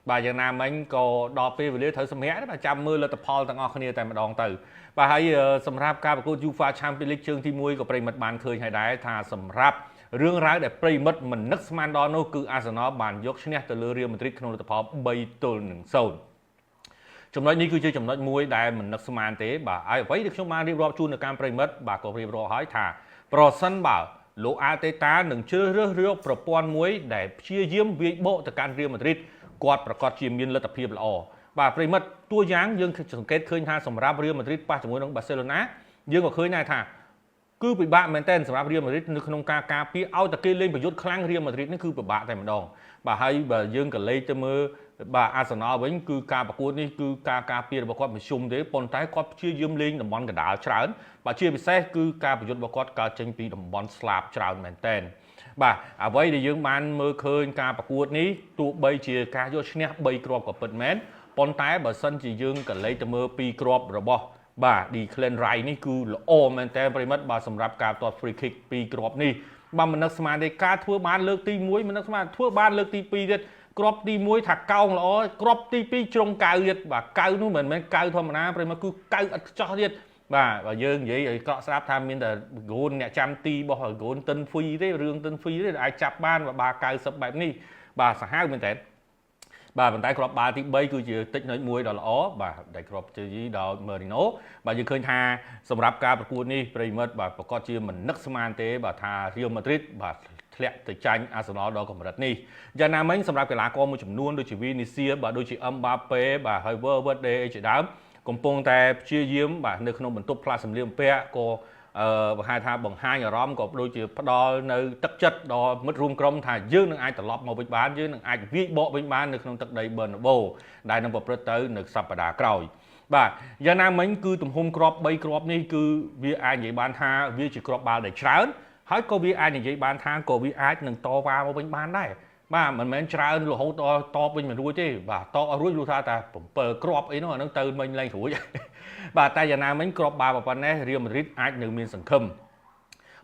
bà giờ nam mình có đọc về với thử xem hết bà chăm mưa là tập Paul tăng ở tại mà đòn từ bà hãy sầm rạp ca của UEFA Champions League chương thi mùi của Premier bàn khơi hay đái thà sầm rạp rương rái để Premier mình nấc man đó nó cứ Arsenal bàn dốc nhé từ Real Madrid không tập Paul bay tuần nâng sâu trong nói ní cứ chơi trong nói mùi đại mình nấc man thế bà ai vậy được trong man đi rọp chun được cam Premier bà có Premier hỏi thà pro sân bảo lỗ Arteta đừng chưa rước pro pon muối để chia diếm với bộ từ can Real Madrid quạtประกอบทีมยินและแต่เพียบละอบ่าปริมัดตัวย้างยังสังเกตเคยท่าสำหรับเรียลมาดริดป้าจมูกน้องบาร์เซโลนายังก็เคยนายท่าคือปิดบ้าแมนเทนสำหรับเรียลมาดริดนึกนงกาปีเอาตะเกียเล่นประยุทธ์ครั้งเรียลมาดริดนี่คือปิดบ้าแต่มาดองบ่าให้บ่ายังก็เลยจะมือบ่าอาร์เซนอลวิ่งคือการประกวดนี่คือกาปีประกอบมาชุมเดี๋ยวปนท้ายก็เชื่อยืมลิงดับบอลกระดาษฉลาดบ่าเชื่อไปแท้คือการประยุทธ์ประกอบการเจนปีดับบอลสลับฉลาดแมนเทนบ่าเอาไว้ในยังมันเมื่อเคยการประกวดนี้ตัวใบเชียการยศเนี่ยใบกรอบกับเปิดแมนปนท้ายบ่าสันจียังก็เลยจะเมื่อปีกรอบระบบบ่าดีเคลนไรนี่คือโอแมนเทนปริมัดบ่าสำหรับการตัวฟรีคิกปีกรอบนี่บ่ามันนักสมาธิการทั่วบ้านเลิกตีมวยมันนักสมาธิทั่วบ้านเลิกตีปีเด็ดกรอบตีมวยถักเก่าหรอกรอบตีปีตรงเก่าเด็ดบ่าเก่านู่นเหมือนเก่าธรรมดาปริมัดคือเก่าอัดจ่อเด็ดบ่าយើងនិយាយក៏ស្រាប់ថាមានតែហ្គូនអ្នកចាំទីរបស់ហ្គូនតិនហ្វីទេរឿងតិនហ្វីទេអាចចាប់បានបា90បែបនេះបាទសាហាវមែនតើបាទប៉ុន្តែគ្រាប់បាល់ទី3គឺជាតិចនៅមួយដ៏ល្អបាទដែលគ្រាប់ជ័យដល់ Merino បាទយើងឃើញថាសម្រាប់ការប្រកួតនេះប្រិមិត្តបាទប្រកាសជាមិននឹកស្មានទេបាទថា Real Madrid បាទធ្លាក់ទៅចាញ់ Arsenal ដល់កម្រិតនេះយ៉ាងណាមិញសម្រាប់កីឡាករមួយចំនួនដូចជា Vinicius បាទដូចជា Mbappe បាទហើយ Valverde ជាដើមកំពុងតែព្យាយាមបាទនៅក្នុងបន្ទប់ផ្លាស់សម្លៀកបំពាក់ក៏បង្ហាញថាបង្ហាញអារម្មណ៍ក៏ដូចជាផ្ដល់នៅទឹកចិត្តដល់មិត្តរួមក្រុមថាយើងនឹងអាចត្រឡប់មកវិញបានយើងនឹងអាចវាយបកវិញបាននៅក្នុងទឹកដី Bernabeu ដែលនឹងប្រព្រឹត្តទៅនៅសប្តាហ៍ក្រោយបាទយ៉ាងណាមិញគឺទំហំគ្រាប់3គ្រាប់នេះគឺវាអាចនិយាយបានថាវាជាគ្រាប់បាល់ដែលច្រើនហើយក៏វាអាចនិយាយបានថាក៏វាអាចនឹងតវ៉ាមកវិញបានដែរបាទមិនមែនច្រើនរហូតដល់តបវិញមិនរួចទេបាទតបឲ្យរួចรู้ថាតែ7គ្រាប់អីនោះអានឹងទៅមិញលែងរួចបាទតែយ៉ាងណាមិញគ្រាប់បាល់ប៉ុណ្ណេះ Real Madrid អាចនឹងមានសង្ឃឹម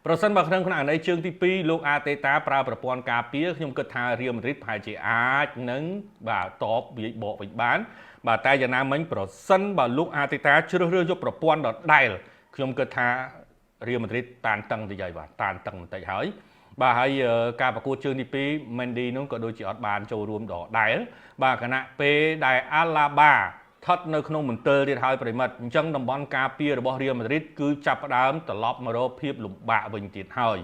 ប្រសិនបើក្នុងអាណត្តិជើងទី2លោក Arteta ប្រើប្រព័ន្ធការពារខ្ញុំគិតថា Real Madrid ប្រហែលជាអាចនឹងបាទតបវាយបកវិញបានបាទតែយ៉ាងណាមិញប្រសិនបើលោក Arteta ជ្រើសរើសយកប្រព័ន្ធដដែលខ្ញុំគិតថា Real Madrid តានតឹងតិចហើយបាទតានតឹងបន្តិចហើយបាទហើយការប្រកួតជើងទី2 Mendy នោះក៏ដូចជាអត់បានចូលរួមដដែលបាទគណៈពេលដែល Alaba ថត់នៅក្នុងមន្ទិលទៀតហើយប្រិមិត្តអញ្ចឹងតំបន់ការពាររបស់ Real Madrid គឺចាប់ផ្ដើមត្រឡប់មករកភាពលំបាកវិញទៀតហើយ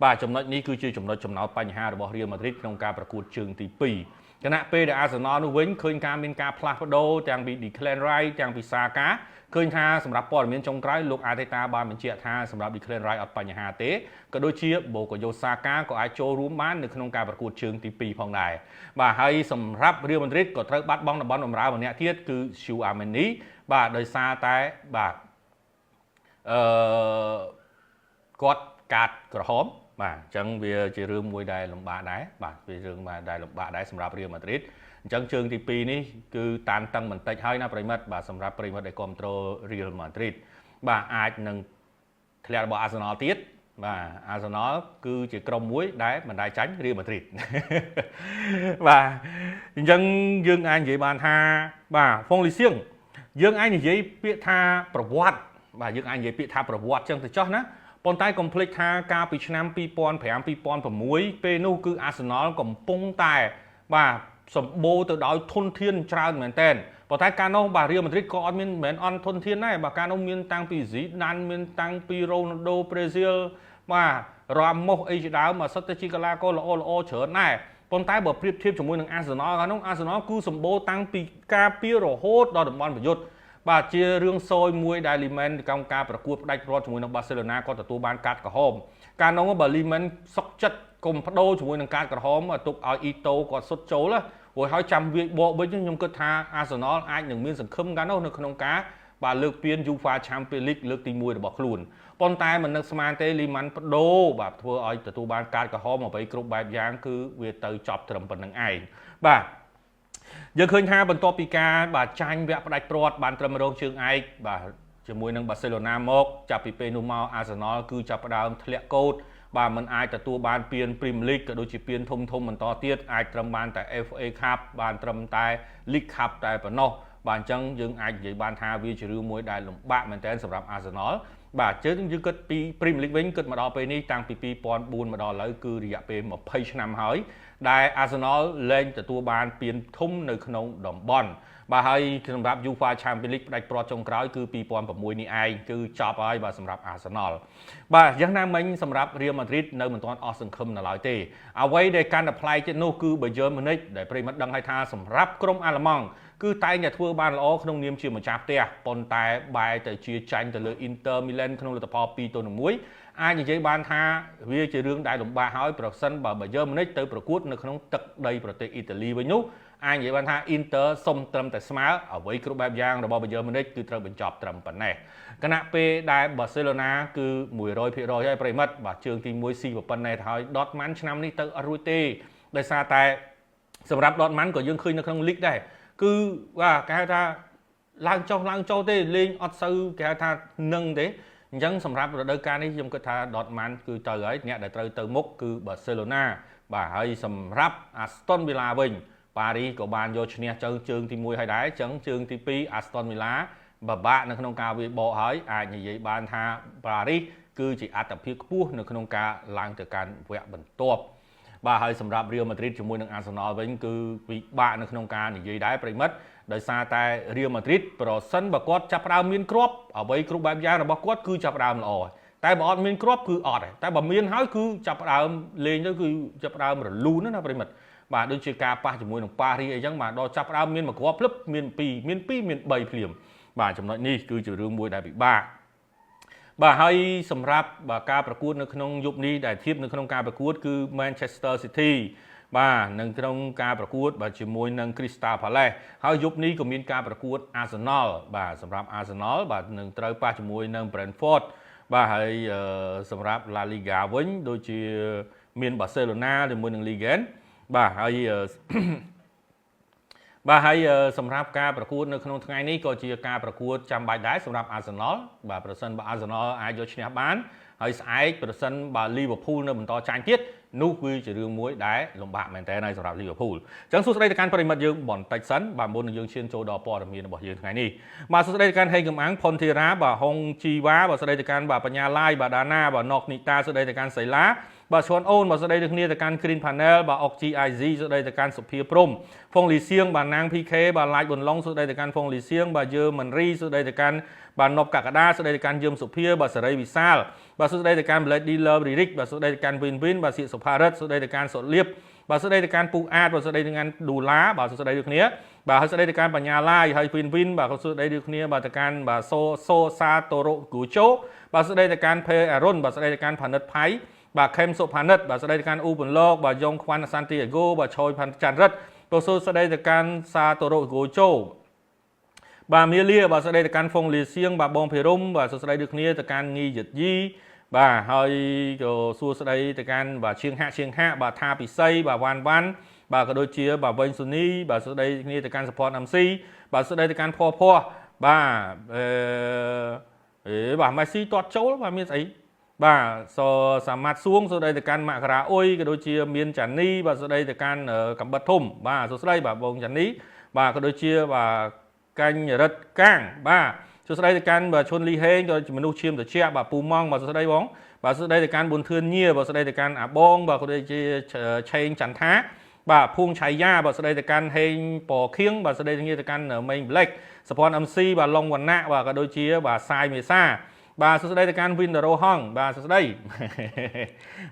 បាទចំណុចនេះគឺជាចំណុចចំណោទបញ្ហារបស់ Real Madrid ក្នុងការប្រកួតជើងទី2គណៈពេលដែល Arsenal នោះវិញឃើញការមានការផ្លាស់ប្ដូរទាំងពី Declan Rice ទាំងពី Saka ឃើញថាសម្រាប់ព័ត៌មានចុងក្រោយលោក Arteta បានបញ្ជាក់ថាសម្រាប់ Declan Rice អត់បញ្ហាទេក៏ដូចជា Bukayo Saka ក៏អាចចូលរួមបាននៅក្នុងការប្រកួតជើងទី2ផងដែរបាទហើយសម្រាប់ Real Madrid ក៏ត្រូវបាត់បង់តំបន់បម្រើម្នាក់ទៀតគឺ Tchouaméni បាទដោយសារតែបាទគាត់កាត់ក្រហមបាទអញ្ចឹងវាជារឿងមួយដែលលំបាកដែរបាទវារឿងមួយដែលលំបាកដែរសម្រាប់ Real Madrid អញ្ចឹងជើងទី2នេះគឺតានតឹងបន្តិចហើយណាប្រិមិត្តបាទសម្រាប់ប្រិមិត្តដែលគ្រប់គ្រង Real Madrid បាទអាចនឹងធ្លាក់របស់ Arsenal ទៀតបាទ Arsenal គឺជាក្រុមមួយដែលមិនដែលចាញ់ Real Madrid បាទអញ្ចឹងយើងអាចនិយាយបានថាបាទហ្វុងលីសៀងយើងអាចនិយាយពាក្យថាប្រវត្តិបាទយើងអាចនិយាយពាក្យថាប្រវត្តិអញ្ចឹងទៅចោះណាប៉ុន្តែកុំភ្លេចថាកាលពីឆ្នាំ2005-2006ពេលនោះគឺ Arsenal កំពុងតែបាទសម្បូរទៅដោយធនធានច្រើនមែនតើប៉ុន្តែកាលនោះបាទ Real Madrid ក៏អត់មានមិនមែនអន់ធនធានដែរបាទកាលនោះមានតាំងពី Zidane មានតាំងពី Ronaldo Brazil បាទ Ramos អីជាដើមមកសិតទៅជាកីឡាករល្អច្រើនដែរប៉ុន្តែបើប្រៀបធៀបជាមួយនឹង Arsenal កាលនោះ Arsenal គឺសម្បូរតាំងពីការពាររហូតដល់តំបន់ប្រយុទ្ធបាទជារឿងសោយមួយដែល Limen ក្នុងការប្រកួតផ្ដាច់ព្រាត់ជាមួយនឹង Barcelona ក៏ទទួលបានកាត់ក្រហមកាលនោះបើ Limen សុកចិត្តកុំបដូរជាមួយនឹងកាត់ក្រហមទុកឲ្យ Ito គាត់សុទ្ធចូលរួចហើយចាំវាបកវិញខ្ញុំគិតថា Arsenal អាចនឹងមានសង្ឃឹមកាលនោះនៅក្នុងការបាទលើកពាន UEFA Champions League លើកទី1របស់ខ្លួនប៉ុន្តែមិននឹកស្មានទេ Liman បដូរបាទធ្វើឲ្យទទួលបានកាត់ក្រហមអ្វីគ្រប់បែបយ៉ាងគឺវាទៅចប់ត្រឹមប៉ុណ្្នឹងឯងបាទយើងឃើញថាបន្ទាប់ពីការបាទចាញ់វគ្គផ្ដាច់ព្រាត់បានត្រឹមរងជើងឯកបាទជាមួយនឹង Barcelona មកចាប់ពីពេលនោះមក Arsenal គឺចាប់ផ្ដើមធ្លាក់កូដ បាទมันអាចទទួលបានពាន Premier League ក៏ដូចជាពានធំបន្តទៀតអាចត្រឹមបានតែ FA Cup បានត្រឹមតែ League Cup តែប៉ុណ្ណោះបាទអញ្ចឹងយើងអាចនិយាយបានថាវាជារឿងមួយដែលលំបាកមែនទែនសម្រាប់ Arsenal បាទជើងយើងគិតពី Premier League វិញគិតមកដល់ពេលនេះតាំងពី2004មកដល់ឥឡូវគឺរយៈពេល20ឆ្នាំហើយដែល Arsenal លែងទទួលបានពានធំនៅក្នុងតំបន់បាទហើយសម្រាប់ UEFA Champions League ផ្ដាច់ព្រាត់ចុងក្រោយគឺ2006នេះឯងគឺចប់ហើយបាទសម្រាប់ Arsenal បាទយ៉ាងណាមិញសម្រាប់ Real Madrid នៅមិនទាន់អស់សង្ឃឹមនៅឡើយទេអ្វីដែលកាន់តែប្លែកទៀតនោះគឺ Bayern Munich ដែលប្រិមត្តដឹងហើយថាសម្រាប់ក្រុមអាល្លឺម៉ង់គឺតែងតែធ្វើបានល្អក្នុងនាមជាម្ចាស់ផ្ទះប៉ុន្តែបែរទៅជាចាញ់ទៅលើ Inter Milan ក្នុងលទ្ធផល2-1អាចនិយាយបានថាវាជារឿងដែលលំបាកហើយប្រសិនបើ Bayern Munich ទៅប្រកួតនៅក្នុងទឹកដីប្រទេសអ៊ីតាលីវិញនោះអាចនិយាយបានថា Inter សុំត្រឹមតែស្មើអ្វីគ្រប់បែបយ៉ាងរបស់ Bayern Munich គឺត្រូវបញ្ចប់ត្រឹមប៉ុណ្ណេះគណៈពេលដែល Barcelona គឺ 100% ហើយប្រិមិត្តបាទជើងទី1ស៊ីប៉ុណ្ណេះហើយ Dortmund ឆ្នាំនេះទៅអត់រួចទេដោយសារតែសម្រាប់ Dortmund ក៏យើងឃើញនៅក្នុង League ដែរគឺបាទគេហៅថាឡើងចុះទេលេងអត់សូវគេហៅថានឹងទេអញ្ចឹងសម្រាប់រដូវកាលនេះខ្ញុំគិតថា Dortmund គឺទៅហើយអ្នកដែលត្រូវទៅមុខគឺ Barcelona បាទហើយសម្រាប់ Aston Villa វិញប៉ារីសក៏បានយកឈ្នះជើងទី1ហើយដែរអញ្ចឹងជើងទី2 Aston Villa បបាក់នៅក្នុងការវាយបកហើយអាចនិយាយបានថាប៉ារីសគឺជាអត្តភាពខ្ពស់នៅក្នុងការឡើងទៅកាន់វគ្គបន្ទាប់បាទហើយសម្រាប់ Real Madrid ជាមួយនឹង Arsenal វិញគឺពិបាកនៅក្នុងការនិយាយដែរប្រិមិត្តដោយសារតែ Real Madrid ប្រសិនបើគាត់ចាប់ផ្ដើមមានគ្រាប់អ្វីគ្រប់បែបយ៉ាងរបស់គាត់គឺចាប់ផ្ដើមល្អតែបើអត់មានគ្រាប់គឺអត់តែបើមានហើយគឺចាប់ផ្ដើមលេងទៅគឺចាប់ផ្ដើមរលូនណាប្រិមិត្តបាទដូចជាការប៉ះជាមួយនឹងប៉ារីអីចឹងបាទដល់ចាប់ផ្ដើមមានមួយគ្រាប់ភ្លឹបមាន2មាន3ភ្លាមបាទចំណុចនេះគឺជារឿងមួយដែលពិបាកបាទហើយសម្រាប់ការប្រកួតនៅក្នុងយប់នេះដែលធៀបនៅក្នុងការប្រកួតគឺ Manchester City បាទនៅក្នុងការប្រកួតបាទជាមួយនឹង Crystal Palace ហើយយប់នេះក៏មានការប្រកួត Arsenal បាទសម្រាប់ Arsenal បាទនឹងត្រូវប៉ះជាមួយនឹង Brentford បាទហើយសម្រាប់ La Liga វិញដូចជាមាន Barcelona ជាមួយនឹង Liga បាទហើយសម្រាប់ការប្រកួតនៅក្នុងថ្ងៃនេះក៏ជាការប្រកួតចាំបាច់ដែរសម្រាប់ Arsenal បាទប្រសិនបើ Arsenal អាចយកឈ្នះបានហើយស្អែកប្រសិនបើ Liverpool នៅបន្តចាញ់ទៀតនោះគឺជារឿងមួយដែលលំបាកមែនទែនហើយសម្រាប់ Liverpool អញ្ចឹងសួស្តីទៅកាន់ប្រិមិត្តយើងបន្តិចសិនបាទមុននឹងយើងឈានចូលដល់ព័ត៌មានរបស់យើងថ្ងៃនេះបាទសួស្តីទៅកាន់ហេងកំអាំងផុនធីរ៉ាបាទហុងជីវ៉ាបាទសួស្តីទៅកាន់បាទបញ្ញាឡាយបាទដាណាបាទណុកនីតាសួស្តីទៅកាន់សៃឡាបាទឈួនអូនបាទសួស្តីទៅគ្នាទៅកាន់ Green Panel បាទអុក GIZ សួស្តីទៅកាន់សុភាព្រំហ្វុងលីសៀងបាទណាង PK បាទឡាយប៊ុនឡុងសួស្តីទៅកាន់ហ្វុងលីសៀងបាទយើមិនរីសួស្តីទៅកាន់បាទណប់កកដាសួស្តីទៅកាន់យឹមសុភាបាទសេរីវិសាលបាទសួស្តីទៅកាន់ Blade Dealer Rick បាទសួស្តីទៅកាន់ Win Win បាទសៀកសុផារិតសួស្តីទៅកាន់សុលៀបបាទសួស្តីទៅកាន់ពូអាតបាទសួស្តីទៅកាន់ឌូឡាបាទសួស្តីដូចគ្នាបាទហើយសួស្តីទៅកាន់បញ្ញាឡាយហើយ Win Win បាទសួស្តីដូចគ្នាបាទទៅកាន់បាទសូសាតូរ៉ូគូជូបាទសួស្តីទៅកាន់ផេអរុនបាទសួស្តីទៅកាន់ផានិតផៃបាទខេមសុផានិតបាទស្ដីទៅកាន់អ៊ូពន្លកបាទយ៉ងខ្វាន់សាន់ទីអាហ្គោបាទឆយផាន់ច័ន្ទរិទ្ធបាទសួស្ដីទៅកាន់សាតូរ៉ូហ្គោជូបាទមាលាបាទស្ដីទៅកាន់ហ្វុងលីសៀងបាទបងភិរុំបាទសួស្ដីដូចគ្នាទៅកាន់ងីយិតយីបាទហើយក៏សួស្ដីទៅកាន់បាទឈៀងហាក់បាទថាពិសីបាទវ៉ាន់បាទក៏ដូចជាបាទវែងស៊ូនីបាទសួស្ដីគ្នាទៅកាន់ support MC បាទសួស្ដីទៅកាន់ភ័ពបាទបាទម៉េស៊ីទាត់ចូលបាទមានស្អីបាទសាមាត់សួងសួស្ដីទៅកាន់មករាអ៊ុយក៏ដូចជាមានចានីបាទសួស្ដីទៅកាន់កំបិតធំបាទសួស្ដីបាទបងចានីបាទក៏ដូចជាបាទកាញ់រិទ្ធកាងបាទសួស្ដីទៅកាន់បាទឈុនលីហេងក៏ជាមនុស្សឈាមត្រជាក់បាទពូម៉ងបាទសួស្ដីបងបាទសួស្ដីទៅកាន់ប៊ុនធឿនញៀបាទសួស្ដីទៅកាន់អាបងបាទក៏ដូចជាឆេងចន្ទថាបាទភួងឆៃយ៉ាបាទសួស្ដីទៅកាន់ហេងប៉ខៀងបាទសួស្ដីទៅកាន់មេងប្លេកសពន MC បាទឡុងវណ្ណៈបាទក៏ដូចជាបាទសាយមេសាបាទសួស្ដីទៅកាន់ Windaro ហងបាទសួស្ដី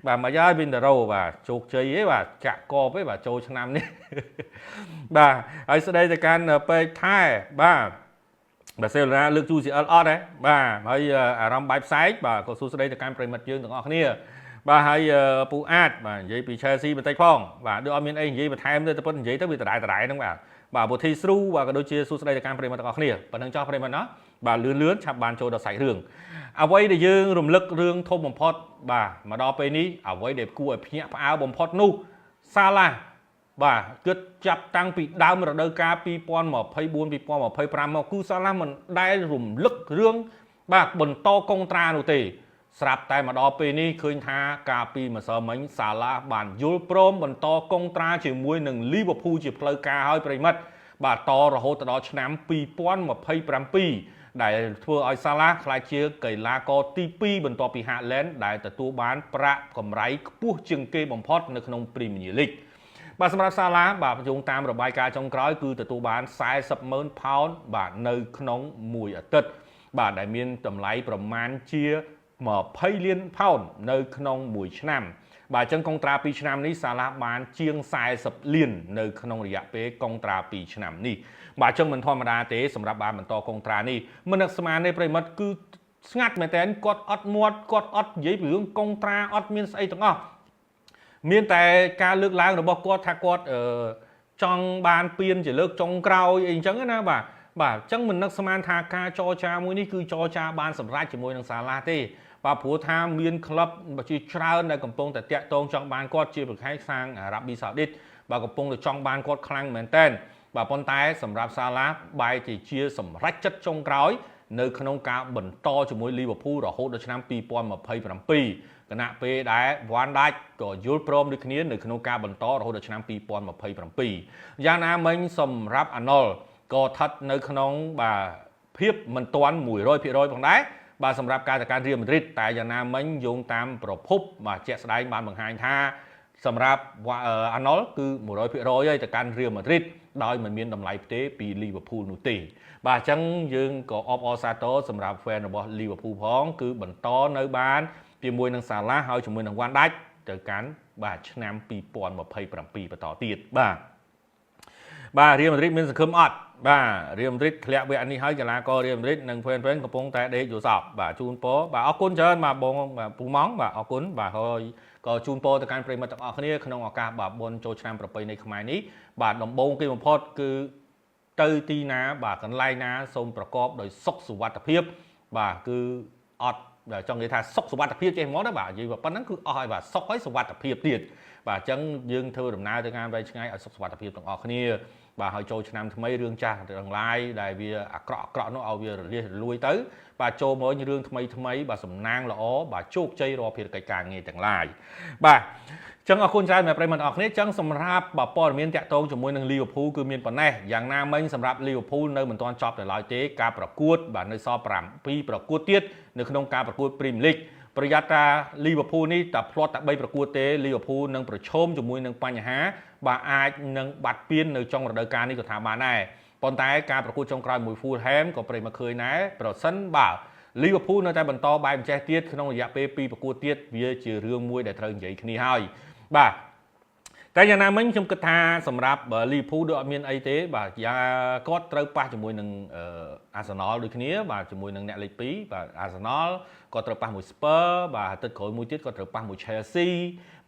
បាទមកយាយ Windaro បាទជោគជ័យទេបាទចាក់កបទេបាទចូលឆ្នាំនេះបាទហើយស្ដីទៅកាន់ពេកថែបាទបាទសេលណាលើក UCL អត់ទេបាទហើយអារម្មណ៍បែបផ្សែកបាទក៏សួស្ដីទៅកាន់ប្រិមិត្តយើងទាំងអស់គ្នាបាទហើយពូអាតបាទនិយាយពី Chelsea បន្តិចផងបាទដូចអត់មានអីនិយាយបន្ថែមទេតែប៉ុតនិយាយទៅវាដដែលហ្នឹងបាទពុធីស្រូបាទក៏ដូចជាសួស្ដីទៅកាន់ប្រិមិត្តទាំងអស់គ្នាប៉ុណ្្នឹងចោះប្រិមិត្តណាបាទលឿនឆាប់បានចូលដល់សាច់រឿងអ្វីដែលយើងរំលឹករឿងធំបំផុតបាទមកដល់ពេលនេះអ្វីដែលគួរឲ្យភ្ញាក់ផ្អើលបំផុតនោះសាឡាបាទគិតចាប់តាំងពីដើមរដូវកាល2024 2025មកគឺសាឡាមិនដែលរំលឹករឿងបាទបន្តកុងត្រានោះទេ ស្រាប់តែមកដល់ពេលនេះឃើញថាការពីម្សិលមិញសាឡាបានយល់ព្រមបន្តកុងត្រាជាមួយនឹង Liverpool ជាផ្លូវការឲ្យប្រិមិត្តបាទតរហូតដល់ឆ្នាំ2027ដែលធ្វើឲ្យសាឡាក្លាយជាកីឡាករទី2បន្ទាប់ពី Haaland ដែលទទួលបានប្រាក់កម្រៃខ្ពស់ជាងគេបំផុតនៅក្នុង Premier League បាទសម្រាប់សាឡាបាទយោងតាមរបាយការណ៍ចុងក្រោយគឺទទួលបាន 40,000 ផោនបាទនៅក្នុងមួយអាទិត្យបាទដែលមានតម្លៃប្រមាណជា20 លានផោននៅក្នុងមួយឆ្នាំបាទអញ្ចឹងកុងត្រា2ឆ្នាំនេះសាឡាបានជាង40លាននៅក្នុងរយៈពេលកុងត្រា2ឆ្នាំនេះបាទអញ្ចឹងមិនធម្មតាទេសម្រាប់បានបន្តកុងត្រានេះមិននឹកស្មានទេប្រិមិត្តគឺស្ងាត់មែនតើគាត់អត់មាត់គាត់អត់និយាយពីរឿងកុងត្រាអត់មានស្អីទាំងអស់មានតែការលើកឡើងរបស់គាត់ថាគាត់ចង់បានពៀនជាលើកចុងក្រោយអីអញ្ចឹងណាបាទអញ្ចឹងមិននឹកស្មានថាការចរចាមួយនេះគឺចរចាបានសម្រេចជាមួយនឹងសាឡាទេបាទព្រោះថាមានក្លឹបជាច្រើនដែលកំពុងតែតាក់ទងចង់បានគាត់ជាប្រខែកខាងអារ៉ាប៊ីសាអូឌីតបាទកំពុងតែចង់បានគាត់ខ្លាំងមែនតើបាទប៉ុន្តែសម្រាប់សាឡាបែរជាសម្រេចចិត្តចុងក្រោយនៅក្នុងការបន្តជាមួយ Liverpool រហូតដល់ឆ្នាំ2027គណៈពេលដែលវ៉ាន់ដាច់ក៏យល់ព្រមដូចគ្នានៅក្នុងការបន្តរហូតដល់ឆ្នាំ2027យ៉ាងណាមិញសម្រាប់អាណុលក៏ស្ថិតនៅក្នុងបាទភាពមិនទាន់ 100% ផងដែរបាទសម្រាប់ការទៅកាន់រៀលម៉ាឌ្រីតតែយ៉ាងណាមិញយោងតាមប្រភពបាទជាក់ស្ដែងបានបង្ហាញថាសម្រាប់អាណុលគឺ 100% ហើយទៅកាន់រៀលម៉ាឌ្រីតដោយមិនមានតម្លៃផ្ទេរពី Liverpool នោះទេបាទអញ្ចឹងយើងក៏អបអរសាទរសម្រាប់ fan របស់ Liverpool ផងគឺបន្តនៅបានជាមួយនឹងសាឡាហើយជាមួយនឹងវ៉ាន់ដាច់ទៅកាន់បាទឆ្នាំ2027បន្តទៀតបាទរៀលម៉ាឌ្រីតមានសង្ឃឹមអត់បាទរៀលម៉ាឌ្រីតធ្លាក់វគ្គនេះហើយកីឡាកររៀលម៉ាឌ្រីតនិង fan កំពុងតែដេកយល់សពបាទជូនពរបាទអរគុណច្រើនបាទបងបាទពូម៉ងបាទអរគុណបាទហើយក៏ជូនពរទៅកាន់ប្រិយមិត្តទាំងអស់គ្នាក្នុងឱកាសបាទបុណ្យចូលឆ្នាំប្រពៃណីខ្មែរនេះបាទដំបូងគេបំផុតគឺទៅទីណាបាទកន្លែងណាសូមប្រកបដោយសុខសុវត្ថិភាពបាទគឺអត់ចង់និយាយថាសុខសុវត្ថិភាពចេះហ្មងណាបាទនិយាយប៉ុណ្ណឹងគឺអស់ហើយបាទសុខហើយសុវត្ថិភាពទៀតបាទអញ្ចឹងយើងធ្វើដំណើរទៅកាន់វែងឆ្ងាយឲ្យសុខសុវត្ថិភាពទាំងអស់គ្នាបាទហើយចូលឆ្នាំថ្មីរឿងចាស់ទាំងឡាយដែលវាអាក្រក់នោះឲ្យវារលាសរលួយទៅបាទចូលមករឿងថ្មីបាទសំណាងល្អបាទជោគជ័យរាល់ភារកិច្ចការងារទាំងឡាយបាទចឹងអរគុណច្រើនប្រិយមិត្តអរគ្នាចឹងសម្រាប់ព័ត៌មានតាក់ទងជាមួយនឹង Liverpool គឺមានប៉ុណ្ណេះយ៉ាងណាមិញសម្រាប់ Liverpool នៅមិនទាន់ចប់ដល់ឡើយទេការប្រកួតបាទនៅសល់7ប្រកួតទៀតនៅក្នុងការប្រកួត Premier League ប្រយ័ត្នថា Liverpool នេះតែផ្លាត់តែ3ប្រកួតទេ Liverpool នឹងប្រឈមជាមួយនឹងបញ្ហាបាទអាចនឹងបាត់ពៀននៅចុងរដូវកាលនេះក៏ថាបានដែរប៉ុន្តែការប្រកួតចុងក្រោយមួយ Fulham ក៏ប្រិយមកឃើញដែរប្រសិនបាទ Liverpool នៅតែបន្តបែបម្ចេះទៀតក្នុងរយៈពេល2ប្រកួតទៀតវាជារឿងមួយដែលត្រូវនិយាយគ្នាហើយបាទតែយ៉ាងណាមិញខ្ញុំគិតថាសម្រាប់ Liverpool ដូចអត់មានអីទេបាទគាត់ត្រូវប៉ះជាមួយនឹង Arsenal ដូចគ្នាបាទជាមួយនឹងអ្នកលេខ2បាទ Arsenal គាត់ត្រូវប៉ះមួយ Spurs បាទទឹកក្រោយមួយទៀតគាត់ត្រូវប៉ះមួយ Chelsea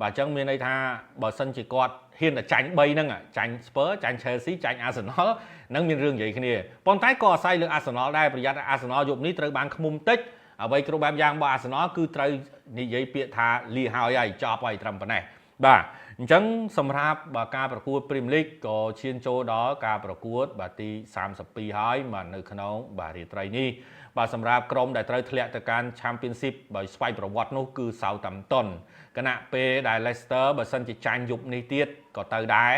បាទអញ្ចឹងមានន័យថាបើសិនជាគាត់ហ៊ានតែចាញ់3ហ្នឹងចាញ់ Spurs ចាញ់ Chelsea ចាញ់ Arsenal ហ្នឹងមានរឿងនិយាយគ្នាប៉ុន្តែក៏អាស្រ័យលើ Arsenal ដែរប្រយ័ត្ន Arsenal យប់នេះត្រូវបានឃ្មុំតិចអ្វីគ្រប់បែបយ៉ាងរបស់ Arsenal គឺត្រូវនិយាយពាក្យថាលីហើយចប់ហើយត្រឹមប៉ុណ្ណេះបាទអញ្ចឹងសម្រាប់ការប្រកួត Premier League ក៏ឈានចូលដល់ការប្រកួតបាទទី32ហើយបាទនៅក្នុងបាទរាត្រីនេះបាទសម្រាប់ក្រុមដែលត្រូវធ្លាក់ទៅកាន់ Championship បើស្វ័យប្រវត្តិនោះគឺ Southampton គណៈពេលដែល Leicester បើសិនជាចាញ់យប់នេះទៀតក៏ទៅដែរ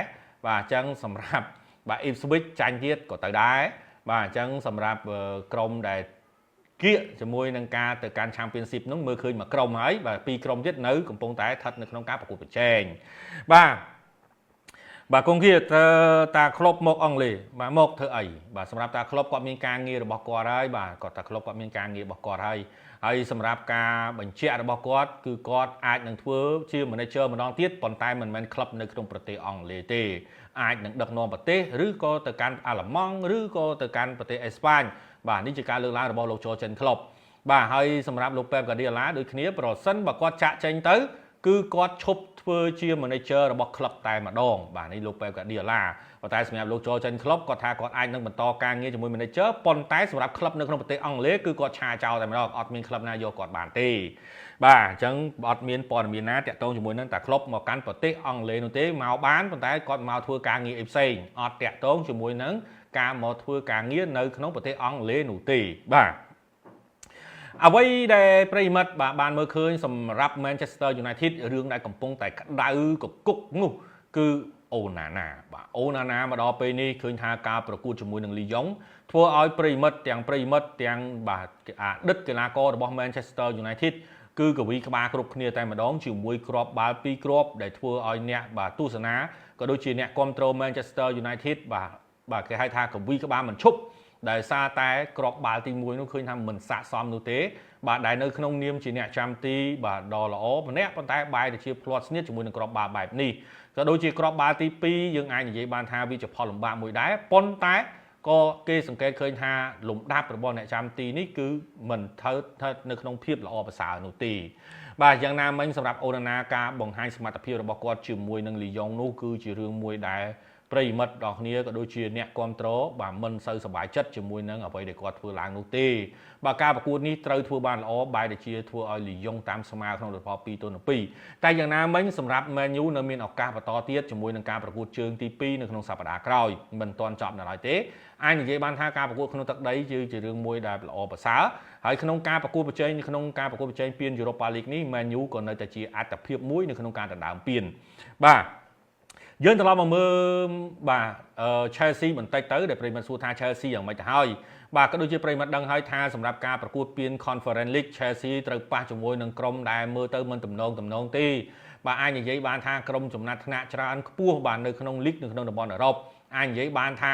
បាទអញ្ចឹងសម្រាប់បាទ Ipswich ចាញ់ទៀតក៏ទៅដែរបាទអញ្ចឹងសម្រាប់ក្រុមដែលគៀកជាមួយនឹងការទៅកាន់ Championship នោះមើលឃើញមួយក្រុមហើយបាទពីរក្រុមទៀតនៅកំពុងតែស្ថិតនៅក្នុងការប្រកួតប្រជែងបាទគង់គៀតាក្លុបមកអង់គ្លេសបាទមកធ្វើអីបាទសម្រាប់តាក្លុបគាត់មានការងាររបស់គាត់ហើយបាទគាត់តាក្លុបគាត់មានការងាររបស់គាត់ហើយសម្រាប់ការបញ្ជាក់របស់គាត់គឺគាត់អាចនឹងធ្វើជា manager ម្ដងទៀតប៉ុន្តែមិនមែនក្លឹបនៅក្នុងប្រទេសអង់គ្លេសទេអាចនឹងដឹកនាំប្រទេសឬក៏ទៅកាន់អាល្លឺម៉ង់ឬក៏ទៅកាន់ប្រទេសអេស្ប៉ាញបាទនេះជាការលើកឡើងរបស់លោកជ័រចិនក្លុបបាទហើយសម្រាប់លោកប៉េប Guardiola ដូចគ្នាប្រសិនបើគាត់ចាក់ចេញទៅគឺគាត់ឈប់ធ្វើជា manager របស់ក្លឹបតែម្ដងបាទនេះលោកប៉េប Guardiola ប៉ុន្តែសម្រាប់លោកជ័រចិនក្លុបគាត់ថាគាត់អាចនឹងបន្តការងារជាមួយ manager ប៉ុន្តែសម្រាប់ក្លឹបនៅក្នុងប្រទេសអង់គ្លេសគឺគាត់ឆាចោលតែម្ដងអត់មានក្លឹបណាយកគាត់បានទេបាទអញ្ចឹងអត់មានព័ត៌មានណាតាក់ទងជាមួយនឹងតាក្លុបមកកាន់ប្រទេសអង់គ្លេសនោះទេមកបានប៉ុន្តែគាត់មកធ្វើការងារផ្សេងអត់តាក់ទងជាមួយនឹងការមកធ្វើការងារនៅក្នុងប្រទេសអង់គ្លេសនោះទេបាទ អ្វីដែលប្រិមិត្តបានមើលឃើញសម្រាប់ Manchester United រឿងដែលកំពុងតែក្តៅកគុកនោះគឺអូណាណាបាទអូណាណាមកដល់ពេលនេះឃើញថាការប្រកួតជាមួយនឹងលីយ៉ុងធ្វើឲ្យប្រិមិត្តទាំងបាទអតីតកីឡាកររបស់ Manchester United គឺកវីក្បាលគ្រប់គ្នាតែម្ដងជាមួយគ្រាប់បាល់2គ្រាប់ដែលធ្វើឲ្យអ្នកបាទទស្សនាក៏ដូចជាអ្នកគ្រប់គ្រង Manchester United បាទគេហៅថាកវីក្បាលមិនឈប់ដែលសារតែគ្រាប់បាល់ទី1នោះឃើញថាមិនស័ក្តិសមនោះទេបាទដែលនៅក្នុងនាមជាអ្នកចាំទីបាទដ៏ល្អម្នាក់ប៉ុន្តែបែរទៅជាផ្លាត់ស្នៀតជាមួយនឹងគ្រាប់បាល់បែបនេះក៏ដូចជាគ្រាប់បាល់ទី2យើងអាចនិយាយបានថាវាជាផលលំបាកមួយដែរប៉ុន្តែក៏គេសង្កេតឃើញថាលំដាប់របស់អ្នកចាំទីនេះគឺមិនថើតនៅក្នុងភាពល្អប្រសើរនោះទេបាទយ៉ាងណាមិញសម្រាប់អូណាណាការបង្ហាញសមត្ថភាពរបស់គាត់ជាមួយនឹងលីយ៉ុងនោះគឺជារឿងមួយដែលប្រិមិត្តរបស់គ្នាក៏ដូចជាអ្នកគ្រប់គ្រងបាទមិនសូវសប្បាយចិត្តជាមួយនឹងអ្វីដែលគាត់ធ្វើឡើងនោះទេបាទការប្រកួតនេះត្រូវធ្វើបានល្អបែរទៅជាធ្វើឲ្យលីយ៉ុងតាមស្មើក្នុងលទ្ធផល2-2តែយ៉ាងណាមិញសម្រាប់ Man U នៅមានឱកាសបន្តទៀតជាមួយនឹងការប្រកួតជើងទី2នៅក្នុងសប្តាហ៍ក្រោយមិនទាន់ចប់នៅឡើយទេអាចនិយាយបានថាការប្រកួតក្នុងទឹកដីជារឿងមួយដែលល្អប្រសើរហើយក្នុងការប្រកួតប្រជែងពាន Europa League នេះ Man U ក៏នៅតែជាអត្តភាពមួយនៅក្នុងការដណ្ដើមពានបាទយើងត្រឡប់មកមើលបាទ Chelsea បន្តិចទៅដែលប្រិមត្តសួរថា Chelsea យ៉ាងម៉េចទៅហើយបាទក៏ដូចជាប្រិមត្តដឹងហើយថាសម្រាប់ការប្រកួតពាន Conference League Chelsea ត្រូវប៉ះជាមួយនឹងក្រុមដែលមើលទៅមិនទំនងទេបាទអាចនិយាយបានថាក្រុមចំណាត់ថ្នាក់ច្រើនខ្ពស់បាទនៅក្នុង League នៅក្នុងតំបន់អឺរ៉ុបអាចនិយាយបានថា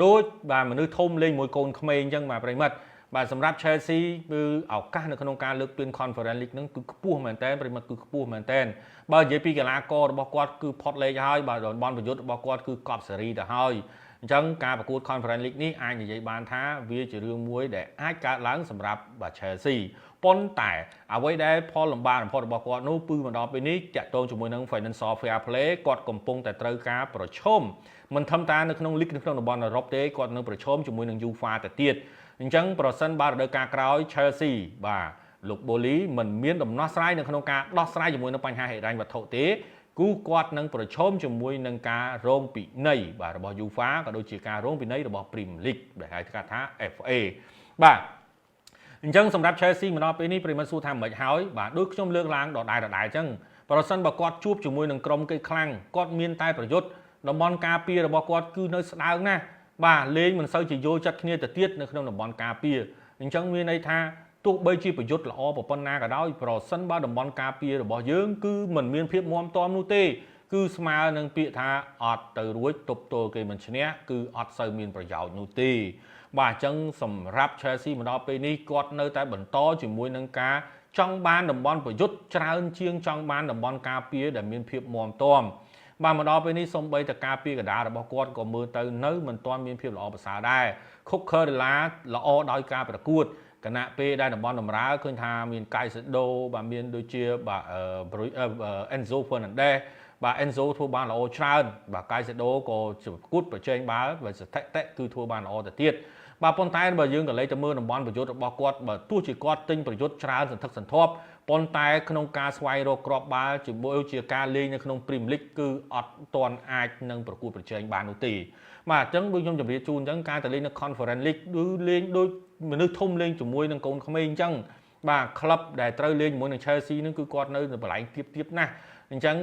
ដូចបាទមនុស្សធំលេងមួយកូនក្មេងអញ្ចឹងបាទប្រិមត្តបាទសម្រាប់ Chelsea គឺឱកាសនៅក្នុងការលើកពាន Conference League ហ្នឹងគឺខ្ពស់មែនតើប្រិមត្តគឺខ្ពស់មែនតើបើនិយាយពីកីឡាកររបស់គាត់គឺផុតលេខហើយបាទតំបន់ប្រយុទ្ធរបស់គាត់គឺកប់សេរីទៅហើយអញ្ចឹងការប្រកួត Conference League នេះអាចនិយាយបានថាវាជារឿងមួយដែលអាចកើតឡើងសម្រាប់បាទ Chelsea ប៉ុន្តែអ្វីដែលផលលំបាកបំផុតរបស់គាត់នោះគឺមកដល់ពេលនេះតាក់ទងជាមួយនឹង Financial Fair Play គាត់កំពុងតែត្រូវការប្រឈមមិនធម្មតានៅក្នុង League នៅក្នុងតំបន់អឺរ៉ុបទេគាត់នៅប្រឈមជាមួយនឹង UEFA ទៅទៀតអញ្ចឹងប្រសិនបើរដូវកាលក្រោយ Chelsea បាទលោកបូលីមិនមានដំណោះស្រាយនៅក្នុងការដោះស្រាយជាមួយនឹងបញ្ហាហិរញ្ញវត្ថុទេគឺគាត់នឹងប្រឈមជាមួយនឹងការរងពិន័យបាទរបស់ UEFA ក៏ដូចជាការរងពិន័យរបស់ Premier League ដែលហៅថា FA បាទអញ្ចឹងសម្រាប់ Chelsea មកដល់ពេលនេះប្រិមត្តសួរថាមិនហើយបាទដូចខ្ញុំលើកឡើងដដែលអញ្ចឹងប្រសិនបើគាត់ជួបជាមួយនឹងក្រុមគេខ្លាំងគាត់មានតែប្រយុទ្ធតំបន់ការពាររបស់គាត់គឺនៅស្ដើងណាស់បាទលេងមិនសូវជាយល់ចិត្តគ្នាទៅទៀតនៅក្នុងតំបន់ការពារអញ្ចឹងមានន័យថាទោះបីជាប្រយុទ្ធល្អប៉ុណ្ណាក៏ដោយប្រសិនបើតំបន់ការពាររបស់យើងគឺមិនមានភាពមាំទាំនោះទេគឺស្មើនឹងពាក្យថាអត់ទៅរួចទប់ទល់គេមិនឈ្នះគឺអត់សូវមានប្រយោជន៍នោះទេបាទអញ្ចឹងសម្រាប់ Chelsea មកដល់ពេលនេះគាត់នៅតែបន្តជាមួយនឹងការចង់បានតំបន់ប្រយុទ្ធច្រើនជាងចង់បានតំបន់ការពារដែលមានភាពមាំទាំបាទមកដល់ពេលនេះសូម្បីតែការពារកណ្ដាលរបស់គាត់ក៏មើលទៅនៅមិនទាន់មានភាពល្អប្រសើរដែរ Cucurella ល្អដោយការប្រកួតគណៈពេលដែលតំបន់តម្រើឃើញថាមានកៃសេដូបាទមានដូចជាបាទ Enzo Fernandez បាទ Enzo ធ្វើបានល្អច្រើនបាទកៃសេដូក៏ប្រកួតប្រជែងបាល់បាទស្ថិតិគឺធ្វើបានល្អទៅទៀតបាទប៉ុន្តែបើយើងក៏លេចទៅមើលតំបន់ប្រយុទ្ធរបស់គាត់បើទោះជាគាត់ទិញប្រយុទ្ធច្រើនសន្ធឹកសន្ធាប់ប៉ុន្តែក្នុងការស្វែងរកគ្រាប់បាល់ជាមួយជាការលេងនៅក្នុង Premier League គឺអត់ទាន់អាចនឹងប្រកួតប្រជែងបាននោះទេបាទអញ្ចឹងដូចខ្ញុំជម្រាបជូនអញ្ចឹងការទៅលេងនៅ Conference League គឺលេងដូចមនុស្សធំលេងជាមួយនឹងកូនក្មេងអញ្ចឹងបាទក្លឹបដែលត្រូវលេងជាមួយនឹង Chelsea នឹងគឺគាត់នៅកន្លែងទៀបណាស់អញ្ចឹង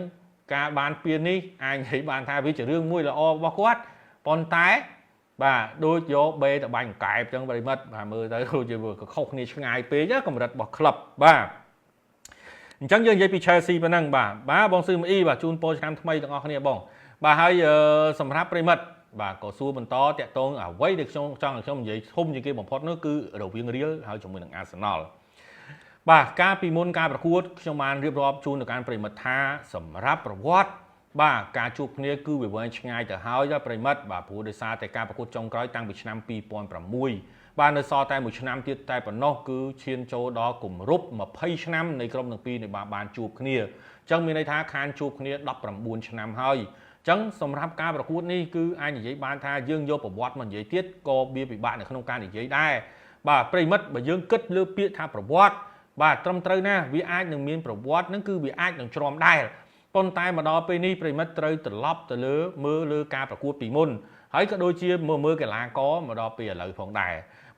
ការបានពាននេះអាចនិយាយបានថាវាជារឿងមួយល្អរបស់គាត់ប៉ុន្តែបាទដូចយកបេទៅបាញ់កែបអញ្ចឹងប្រិមិត្តបាទមើលទៅដូចជាខុសគ្នាឆ្ងាយពេកកម្រិតរបស់ក្លឹបបាទអញ្ចឹងយើងនិយាយពី Chelsea ប៉ុណ្ណឹងបាទបងស៊ឺមីបាទជូនពរឆ្នាំថ្មីទាំងអស់គ្នាបងបាទហើយសម្រាប់ប្រិមិត្តបាទក៏សួរបន្តតាក់ទងអ្វីដែលខ្ញុំចង់ឲ្យខ្ញុំនិយាយធំជាងគេបំផុតនោះគឺរវាង Real ហើយជាមួយនឹង Arsenal បាទកាលពីមុនការប្រកួតខ្ញុំបានរៀបរាប់ជូនទៅកាន់ប្រិមិត្តថាសម្រាប់ប្រវត្តិបាទការជួបគ្នាគឺវាវែងឆ្ងាយទៅហើយដល់ប្រិមិត្តបាទព្រោះដោយសារតែការប្រកួតចុងក្រោយតាំងពីឆ្នាំ2006បាទនៅសល់តែមួយឆ្នាំទៀតតែប៉ុណ្ណោះគឺឈានចូលដល់គម្រប់20ឆ្នាំនៃក្រុមទាំងពីរនេះបានជួបគ្នាអញ្ចឹងមានន័យថាខានជួបគ្នា19ឆ្នាំហើយអញ្ចឹងសម្រាប់ការប្រកួតនេះគឺអាចនិយាយបានថាយើងយកប្រវត្តិមកនិយាយទៀតក៏វាពិបាកនៅក្នុងការនិយាយដែរបាទប្រិមិត្តបើយើងគិតលើពាក្យថាប្រវត្តិបាទត្រឹមត្រូវណាវាអាចនឹងមានប្រវត្តិហ្នឹងគឺវាអាចនឹងជ្រាំដែរប៉ុន្តែមកដល់ពេលនេះប្រិមិត្តត្រូវត្រឡប់ទៅលើមើលលើការប្រកួតពីមុន ហើយក៏ដូចជាមើលកីឡាករមកដល់ពេលឥឡូវផងដែរ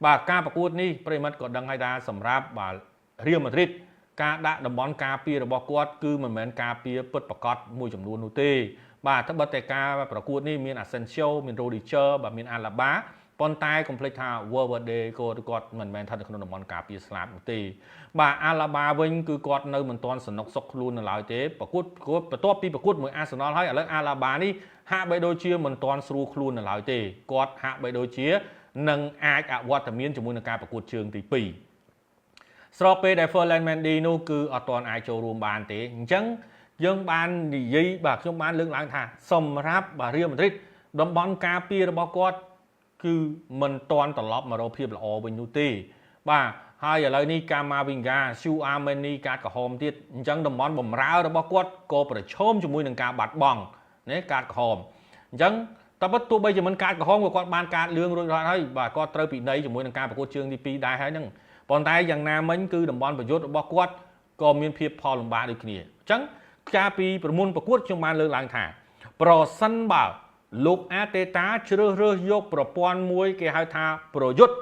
បាទការប្រកួតនេះប្រិមិត្តក៏ដឹងហើយថាសម្រាប់បាទរៀលម៉ាឌ្រីតការដាក់តំបន់ការពាររបស់គាត់គឺមិនមែនការពារពិតប្រាកដមួយចំនួននោះទេបាទត្បិតតែការប្រកួតនេះមាន Asensio មាន Rudiger បាទមាន Alaba ប៉ុន្តែកុំភ្លេចថា Valverde គាត់មិនមែនស្ថិតនៅក្នុងតំបន់ការពារស្លាប់នោះទេបាទ Alaba វិញគឺគាត់នៅមិនទាន់សនុកសុខខ្លួននៅឡើយទេប្រកួតបន្ទាប់ពីប្រកួតមួយ Arsenal ហើយឥឡូវ Alaba នេះហាក់បីដូចជាមិនទាន់ស្រួលខ្លួននៅឡើយទេគាត់ហាក់បីដូចជានឹងអាចអវត្តមានជាមួយនឹងការប្រកួតជើងទី2ស្របពេលដែល Ferland Mendy នោះគឺអត់ទាន់អាចចូលរួមបានទេអញ្ចឹងយើងបាននិយាយបាទខ្ញុំបានលើកឡើងថាសម្រាប់បាទរៀលម៉ាឌ្រីតតំបន់ការពាររបស់គាត់គឺមិនទាន់ត្រឡប់មករកភាពល្អវិញនោះទេបាទហើយឥឡូវនេះកាម៉ាវីងហ្គាស៊ូអាមេនីកាតក្រហមទៀតអញ្ចឹងតំបន់បំរើរបស់គាត់ក៏ប្រឈមជាមួយនឹងការបាត់បង់ណាកាតក្រហមអញ្ចឹងតែបើទោះបីជាមិនកាតក្រហមក៏គាត់បានកាតលឿងរួចរាល់ហើយបាទគាត់ត្រូវពិន័យជាមួយនឹងការប្រកួតជើងទី2ដែរហើយហ្នឹងប៉ុន្តែយ៉ាងណាមិញគឺតំបន់ប្រយុទ្ធរបស់គាត់ក៏មានភាពផលលំបាកដូចគ្នាអញ្ចឹងការពីប្រមុនប្រកួតខ្ញុំបានលើកឡើងថាប្រសិនបើលោកអាតេតាជ្រើសរើសយកប្រព័ន្ធមួយគេហៅថាប្រយុទ្ធ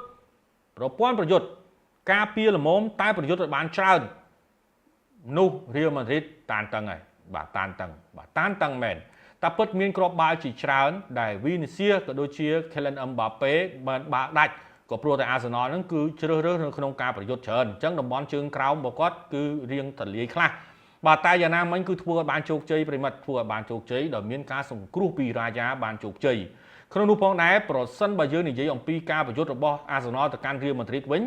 ការពារល្មមតែប្រយុទ្ធឲ្យបានច្រើននោះរៀលម៉ាឌ្រីតតានតឹងហើយបាទតានតឹងមែនតែពិតមានគ្រាប់បាល់ជាច្រើនដែលវីនីសៀក៏ដូចជា Kylian Mbappé បានបាល់ដាច់ក៏ព្រោះតែ Arsenal ហ្នឹងគឺជ្រើសរើសនៅក្នុងការប្រយុទ្ធច្រើនអញ្ចឹងតំបន់ជើងក្រោមរបស់គាត់គឺរៀងទលាយខ្លះបាទតែយ៉ាងណាមិញគឺធ្វើឲ្យបានជោគជ័យប្រិមិត្តធ្វើឲ្យបានជោគជ័យដោយមានការសង្គ្រោះពីរាយ៉ាបានជោគជ័យក្នុងនោះផងដែរប្រសិនបើយើងនិយាយអំពីការប្រយុទ្ធរបស់ Arsenal ទៅកាន់ Real Madrid វិញ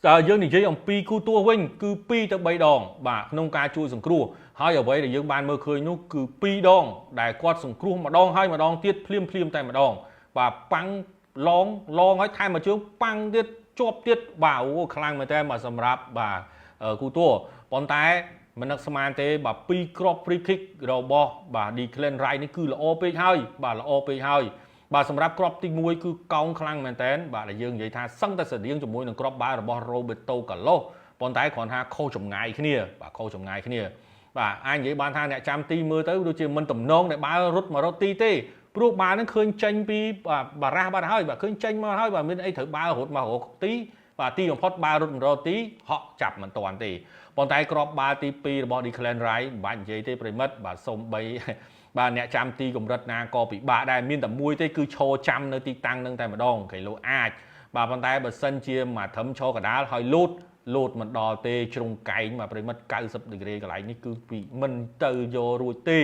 តើយើងនិយាយអំពីគូទោះវិញគឺ2ទៅ3ដងបាទក្នុងការជួយសង្គ្រោះហើយអ្វីដែលយើងបានមើលឃើញនោះគឺ2ដងដែលគាត់សង្គ្រោះម្ដងហើយម្ដងទៀតភ្លាមតែម្ដងបាទប៉ាំងឡងហើយថែមមួយជើងប៉ាំងទៀតជាប់ទៀតបាទអូខ្លាំងមែនតើបាទសម្រាប់បាទគូទោះប៉ុន្តែមិននឹកស្មានទេបាទ2គ្រាប់ free kick របស់បាទ Declan Rice នេះគឺល្អពេកហើយបាទសម្រាប់គ្រាប់ទី1គឺកោងខ្លាំងមែនតើបាទដែលយើងនិយាយថាសឹងតែស្តៀងជាមួយនឹងគ្រាប់បាល់របស់ Roberto Carlos ប៉ុន្តែគ្រាន់ថាខុសចម្ងាយគ្នាបាទអាចនិយាយបានថាអ្នកចាំទីមើលទៅដូចជាមិនទំនងដែលបាល់រត់មករត់ទីទេព្រោះបាល់ហ្នឹងឃើញចេញពីបារ៉ាស់បាត់ហើយបាទឃើញចេញមកហើយបាទមានអីត្រូវបាល់រត់មករកទីបាទទីបំផុតបាល់រត់មករកទីហក់ចាប់មិនតាន់ទេប៉ុន្តែគ្រាប់បាល់ទី2របស់ Declan Rice មិនបាច់និយាយទេប្រិមិត្តបាទសូម្បីបាទអ្នកចាំទីកម្រិតណាក៏ពិបាកដែរមានតែមួយទេគឺឈរចាំនៅទីតាំងនឹងតែម្ដងគេលោអាចបាទប៉ុន្តែបើសិនជាមកត្រឹមឈរកដាលហើយលោតមិនដល់ទេជ្រុងកែងបាទប្រិមិត្ត90ដឺក្រេកន្លែងនេះគឺពីមិនទៅយករួចទេ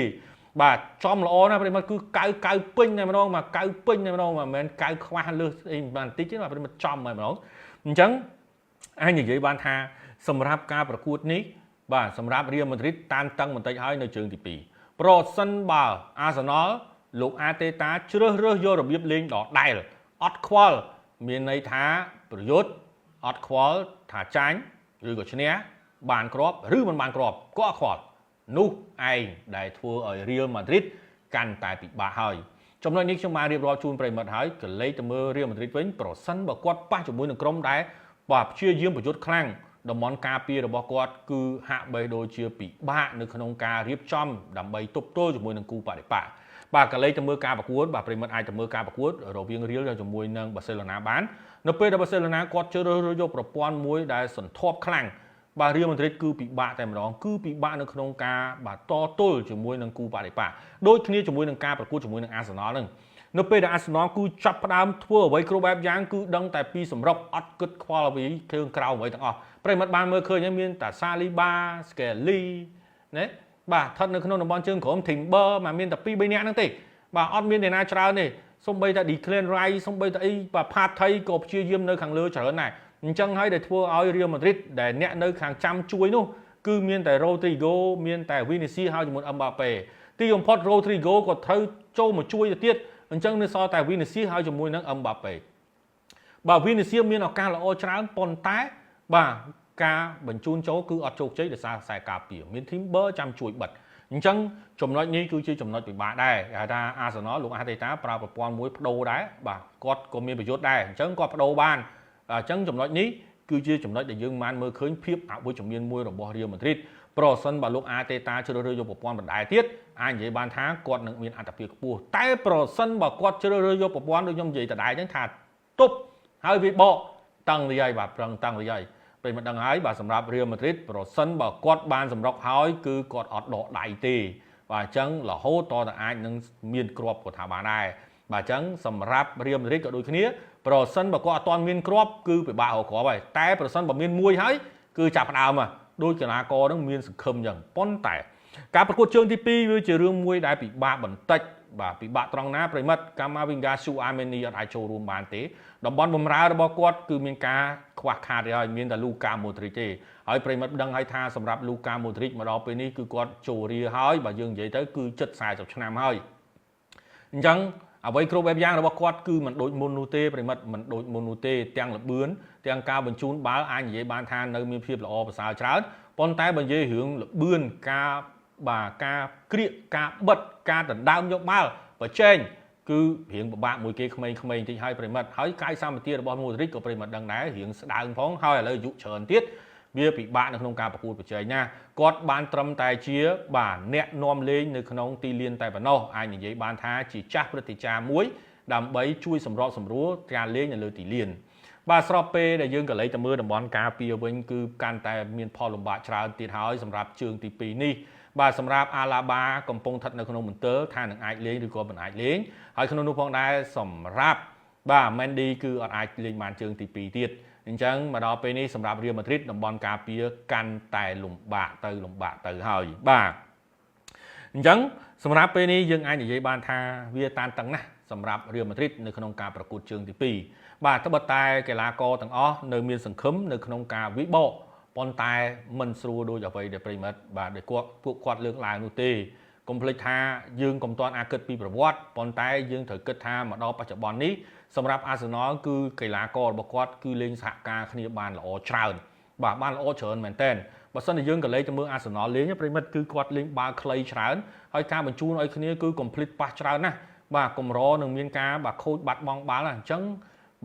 បាទចំល្អណាស់ប្រិមិត្តគឺកៅពេញតែម្ដងមកកៅពេញតែម្ដងមិនមែនកៅខ្វះលើសអីបន្តិចទេបាទប្រិមិត្តចំតែម្ដងអញ្ចឹងអាចនិយាយបានថាសម្រាប់ការប្រកួតនេះបាទសម្រាប់ Real Madrid តានតឹងបន្តិចហើយនៅជើងទី2ប្រសិនបើ Arsenal លោក Arteta ជ្រើសរើសយករបៀបលេងដដែលអត់ខ្វល់មានន័យថាប្រយុទ្ធអត់ខ្វល់ថាចាញ់ឬក៏ឈ្នះបានគ្រាប់ឬមិនបានគ្រាប់ក៏អត់ខ្វល់នោះឯងដែលធ្វើឲ្យ Real Madrid កាន់តែពិបាកហើយចំណុចនេះខ្ញុំបានរៀបរាប់ជូនប្រិមិត្តហើយកលេចទៅមើល Real Madrid វិញប្រសិនបើគាត់ប៉ះជាមួយនឹងក្រុមដែលបាទព្យាយាមប្រយុទ្ធខ្លាំងតំបន់ការពាររបស់គាត់គឺហាក់បីដូចជាពិបាកនៅក្នុងការរៀបចំដើម្បីទប់ទល់ជាមួយនឹងគូបដិបត្តិបាទកលេចទៅមើលការប្រកួតបាទប្រិមិត្តអាចទៅមើលការប្រកួតរវាង Real ជាមួយនឹង Barcelona បាននៅពេលដែល Barcelona គាត់ជ្រើសរើសយកប្រព័ន្ធមួយដែលសន្ធាប់ខ្លាំងបាទ Real Madrid គឺពិបាកតែម្ដងគឺពិបាកនៅក្នុងការបាទតទល់ជាមួយនឹងគូបដិបត្តិដូចគ្នាជាមួយនឹងការប្រកួតជាមួយនឹង Arsenal ហ្នឹងនៅពេលដែល Arsenal គឺចាប់ផ្ដើមធ្វើអ្វីគ្រប់បែបយ៉ាងគឺដឹងតែពីសម្រុកអត់គិតខ្វល់អ្វីគ្រឿងក្រៅអ្វីទាំងអស់ប្រិមិត្តបានមើលឃើញហើយមានតា Saliba Skelly ណាបាទស្ថិតនៅក្នុងតំបន់ជើងក្រោម Timber មកមានតែ2 3នាក់ហ្នឹងទេបាទអត់មានអ្នកណាច្រើនទេសូម្បីតែ Declan Rice សូម្បីតែអីបាទផាតថៃក៏ព្យាយាមនៅខាងលើច្រើនដែរអញ្ចឹងហើយដែលធ្វើឲ្យ Real Madrid ដែលអ្នកនៅខាងចាំជួយនោះគឺមានតែ Rodrigo មានតែ Vinicius ហើយជាមួយ Mbappé ទីបំផុត Rodrigo ក៏ត្រូវចូលមកជួយទៅទៀតអញ្ចឹងនៅសល់តែ Vinicius ហើយជាមួយនឹង Mbappé បាទ Vinicius មានឱកាសល្អច្រើនប៉ុន្តែបាទការបញ្ជូនចូលគឺអត់ជោគជ័យដោយសារខ្សែការពារមាន Timber ចាំជួយបិទអញ្ចឹងចំណុចនេះគឺជាចំណុចពិបាកដែរគេហៅថា Arsenal លោក Arteta ប្រើប្រព័ន្ធមួយបដូរដែរបាទគាត់ក៏មានប្រយុទ្ធដែរអញ្ចឹងគាត់បដូរបានអញ្ចឹងចំណុចនេះគឺជាចំណុចដែលយើងបានមើលឃើញភាពអវិជ្ជមានមួយរបស់ Real Madrid ប្រសិនបើលោកអាតេតាជ្រើសរើសយកប្រព័ន្ធបណ្ដាយទៀតអាចនិយាយបានថាគាត់នឹងមានអត្ថប្រយោជន៍ខ្ពស់តែប្រសិនបើគាត់ជ្រើសរើសយកប្រព័ន្ធដូចខ្ញុំនិយាយដដែលអញ្ចឹងថាទប់ហើយវាបកតឹងរីហើយបាទប្រឹងតឹងរីហើយពេលមិនដឹងហើយបាទសម្រាប់ Real Madrid ប្រសិនបើគាត់បានសម្រុកហើយគឺគាត់អត់ដកដៃទេបាទអញ្ចឹងរហូតតតែអាចនឹងមានគ្រាប់គាត់ថាបានដែរបាទអញ្ចឹងសម្រាប់ Real Madrid ក៏ដូចគ្នាប្រសិនបើគាត់អត់ទាន់មានគ្រាប់គឺពិបាករកគ្រាប់ហើយតែប្រសិនបើមានមួយហើយគឺចាប់ផ្ដើមដោយកីឡាករនឹងមានសង្ឃឹមអញ្ចឹងប៉ុន្តែការប្រកួតជើងទី2វាជារឿងមួយដែលពិបាកបន្តិចបាទពិបាកត្រង់ណាប្រិមិត្តកាម៉ាវីងហ្គាស៊ូអាមេនីអត់អាចចូលរួមបានទេតំបន់បម្រើរបស់គាត់គឺមានការខ្វះខាតហើយមានតែលូកាម៉ូទ្រីកទេហើយប្រិមិត្តដឹងហើយថាសម្រាប់លូកាម៉ូទ្រីកមកដល់ពេលនេះគឺគាត់ចូលរាហើយបើយើងនិយាយទៅគឺជិត40ឆ្នាំហើយអញ្ចឹងអ្វីគ្រប់បែបយ៉ាងរបស់គាត់គឺមិនដូចមុននោះទេប្រិមិត្តមិនដូចមុននោះទេទាំងល្បឿនទាំងការបញ្ជូនបាល់អាចនិយាយបានថានៅមានភាពល្អប្រសើរច្រើនប៉ុន្តែបើនិយាយរឿងល្បឿនការក្រៀកការបិទការដណ្ដើមយកបាល់បើចេញគឺរៀងពិបាកមួយគេក្មេងៗតិចហើយប្រិមិត្តហើយកាយសម្បទារបស់ម៉ូទ្រីកក៏ប្រិមិត្តដឹងដែររៀងស្ដើងផងហើយឥឡូវអាយុច្រើនទៀតវាពិបាកនៅក្នុងការប្រកួតប្រជែងណាគាត់បានត្រឹមតែជាបាទអ្នកនាំលេងនៅក្នុងទីលានតែប៉ុណ្ណោះអាចនិយាយបានថាជាចាស់ព្រឹត្តិការណ៍មួយដើម្បីជួយសម្របសម្រួលការលេងនៅលើទីលានបាទស្របពេលដែលយើងក៏លេចទៅមើលតំបន់ការពារវិញគឺកាន់តែមានផលលំបាកច្រើនទៀតហើយសម្រាប់ជើងទី2នេះបាទសម្រាប់អាឡាបាកំពុងស្ថិតនៅក្នុងមន្ទិលថានឹងអាចលេងឬក៏មិនអាចលេងហើយក្នុងនោះផងដែរសម្រាប់បាទ Mendy គឺអត់អាចលេងបានជើងទី2ទៀតអញ្ចឹងមកដល់ពេលនេះសម្រាប់ Real Madrid តំបន់ការពារកាន់តែលំបាកទៅហើយបាទអញ្ចឹងសម្រាប់ពេលនេះយើងអាចនិយាយបានថាវាតានតឹងណាស់សម្រាប់ Real Madrid នៅក្នុងការប្រកួតជើងទី2បាទត្បិតតែកីឡាករទាំងអស់នៅមានសង្ឃឹមនៅក្នុងការវិបកប៉ុន្តែមិនស្រួលដូចអ្វីដែលប្រិមិត្តបាទដែលពួកគាត់លើកឡើងនោះទេកុំភ្លេចថាយើងកុំទាន់អាចគិតពីប្រវត្តិប៉ុន្តែយើងត្រូវគិតថាមកដល់បច្ចុប្បន្ននេះសម្រាប់ Arsenal គឺកីឡាកររបស់គាត់គឺលេងសហការគ្នាបានល្អច្រើនបាទបានល្អច្រើនមែនទែនបើសិនជាយើងក៏លេងទៅមើល Arsenal លេងប្រិមិត្តគឺគាត់លេងបាល់ខ្លីច្រើនហើយការបញ្ជូនឲ្យគ្នាគឺ complete pass ច្រើនណាស់បាទកម្រនឹងមានការបាទខូចបាត់បង់បាល់អញ្ចឹង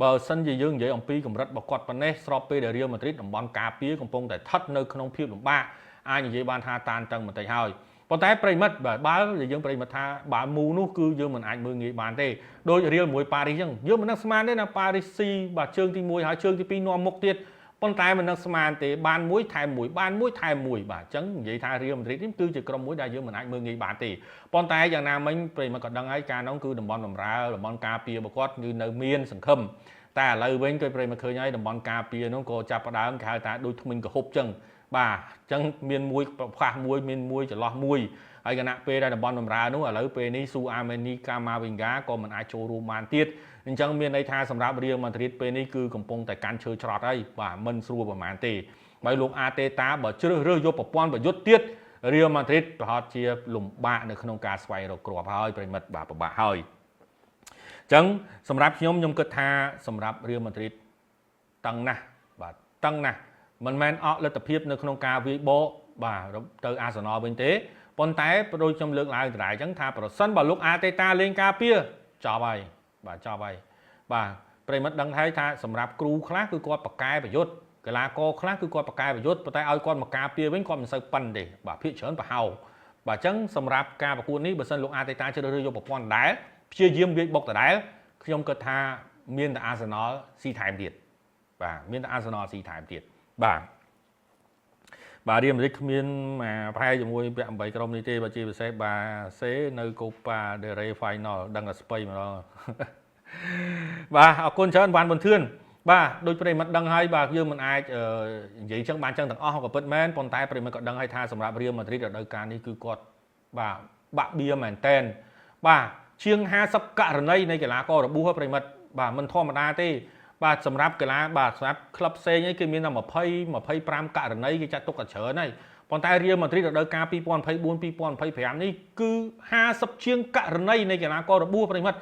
បើសិនជាយើងនិយាយអំពីកម្រិតរបស់គាត់ប៉ុណ្ណេះស្របពេលដែល Real Madrid តំបន់ការពារកំពុងតែស្ថិតនៅក្នុងភាពលំបាកអាចនិយាយបានថាតានតឹងបន្តិចហើយប៉ុន្តែប្រិមិត្តបាទបាល់ដែលយើងប្រិមិត្តថាបាល់មូនោះគឺយើងមិនអាចមើលងាយបានទេដូច Real មួយប៉ារីសអញ្ចឹងយើងមិននឹកស្មានទេណាប៉ារីសស៊ីបាទជើងទី1ហើយជើងទី2នាំមុខទៀតប៉ុន្តែមិននឹកស្មានទេបានមួយថែមមួយបានមួយថែមមួយបាទអញ្ចឹងនិយាយថា Real Madrid នេះគឺជាក្រុមមួយដែលយើងមិនអាចមើលងាយបានទេប៉ុន្តែយ៉ាងណាមិញប្រិមិត្តក៏ដឹងហើយការនោះគឺតំបន់បម្រើតំបន់ការពាររបស់គាត់គឺនៅមានសង្ឃឹមតែឥឡូវវិញគឺប្រិមឃើញហើយតំបន់ការពារនោះក៏ចាប់ផ្ដើមគេហៅថាដូចធ្មេញកហុបចឹងបាទអញ្ចឹងមានមួយផ្កាសមួយមានមួយចន្លោះមួយហើយគណៈពេលដែលតំបន់បម្រើនោះឥឡូវពេលនេះស៊ូអាមេនីកាម៉ាវីងហ្គាក៏មិនអាចចូលរួមបានទៀតអញ្ចឹងមានន័យថាសម្រាប់ Real Madrid ពេលនេះគឺកំពុងតែកាន់ឈើច្រត់ហើយបាទមិនស្រួលប្រហែលទេបើលោកអាតេតាបើជ្រើសរើសយកប្រព័ន្ធប្រយុទ្ធទៀត Real Madrid ប្រហែលជាលំបាកនៅក្នុងការស្វែងរកគ្រាប់ហើយប្រិមិត្តបាទពិបាកហើយចឹងសម្រាប់ខ្ញុំគិតថាសម្រាប់ Real Madrid តឹងណាស់បាទតឹងណាស់មិនមែនអត់លទ្ធភាពនៅក្នុងការវាយបកបាទទៅ Arsenal វិញទេប៉ុន្តែដូចខ្ញុំលើកឡើងដដែលចឹងថាប្រសិនបើលោកអាតេតាលេងការពារចប់ហើយបាទចប់ហើយបាទប្រិមិត្តដឹងហើយថាសម្រាប់គ្រូខ្លះគឺគាត់បកកែប្រយុទ្ធកីឡាករខ្លះគឺគាត់បកកែប្រយុទ្ធប៉ុន្តែឲ្យគាត់មកការពារវិញគាត់មិនសូវប៉ិនទេបាទភាគច្រើនប្រហោបាទអញ្ចឹងសម្រាប់ការប្រកួតនេះបើសិនលោកអាតេតាជ្រើសរើសយកប្រព័ន្ធដដែលព្យាយាមវាយបុកដដែលខ្ញុំគិតថាមានតែ Arsenal ស៊ីថែមទៀតបាទមានតែ Arsenal ស៊ីថែមទៀតបាទReal Madrid គ្មានប្រហែលជាមួយពាក់8ក្រុមនេះទេបើជាពិសេសបាសេនៅ Copa del Rey Final ដឹងតែស្ពៃម្ដងបាទអរគុណច្រើនបានបន្ទឿនបាទដូចប្រិមិត្តដឹងហើយបាទយើងមិនអាចនិយាយចឹងបានចឹងទាំងអស់ក៏ពិតមែនប៉ុន្តែប្រិមិត្តក៏ដឹងហើយថាសម្រាប់ Real Madrid រដូវកាលនេះគឺគាត់បាទបាក់បៀមែនតែនបាទជាង50ករណីនៃកីឡាកររបួសប្រិមិត្តបាទមិនធម្មតាទេបាទសម្រាប់កីឡាបាទសម្រាប់ក្លឹបផ្សេងឯងគេមានតែ20 25ករណីគេចាត់ទុកថាច្រើនហើយប៉ុន្តែ Real Madrid រដូវកាល2024 2025នេះគឺ50ជាងករណីនៃកីឡាកររបួសប្រិមិត្ត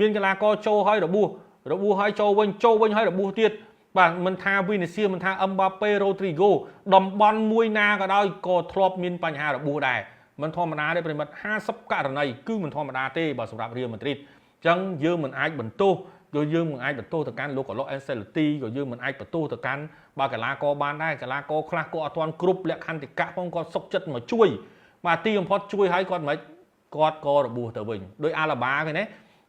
មានកីឡាករចូលហើយរបួសហើយចូលវិញហើយរបួសទៀតបាទមិនថា Vinicius មិនថា Mbappe Rodrigo តំបន់មួយណាក៏ដោយក៏ធ្លាប់មានបញ្ហារបួសដែរមិនធម្មតាទេប្រិមិត្ត50ករណីគឺមិនធម្មតាទេបើសម្រាប់ Real Madrid អញ្ចឹងយើងមិនអាចបន្ទោស ក៏យើងមិនអាចបន្ទោសទៅកាន់លោកកឡុកអេនសេលទីក៏យើងមិនអាចបន្ទោសទៅកាន់បើកីឡាករបានដែរកីឡាករខ្លះគាត់អត់ទាន់គ្រប់លក្ខន្តិកៈផងគាត់សុកចិត្តមកជួយបាទទីបំផុតជួយឲ្យគាត់មិនគាត់ក៏របួសទៅវិញដោយអាឡាបាគេណា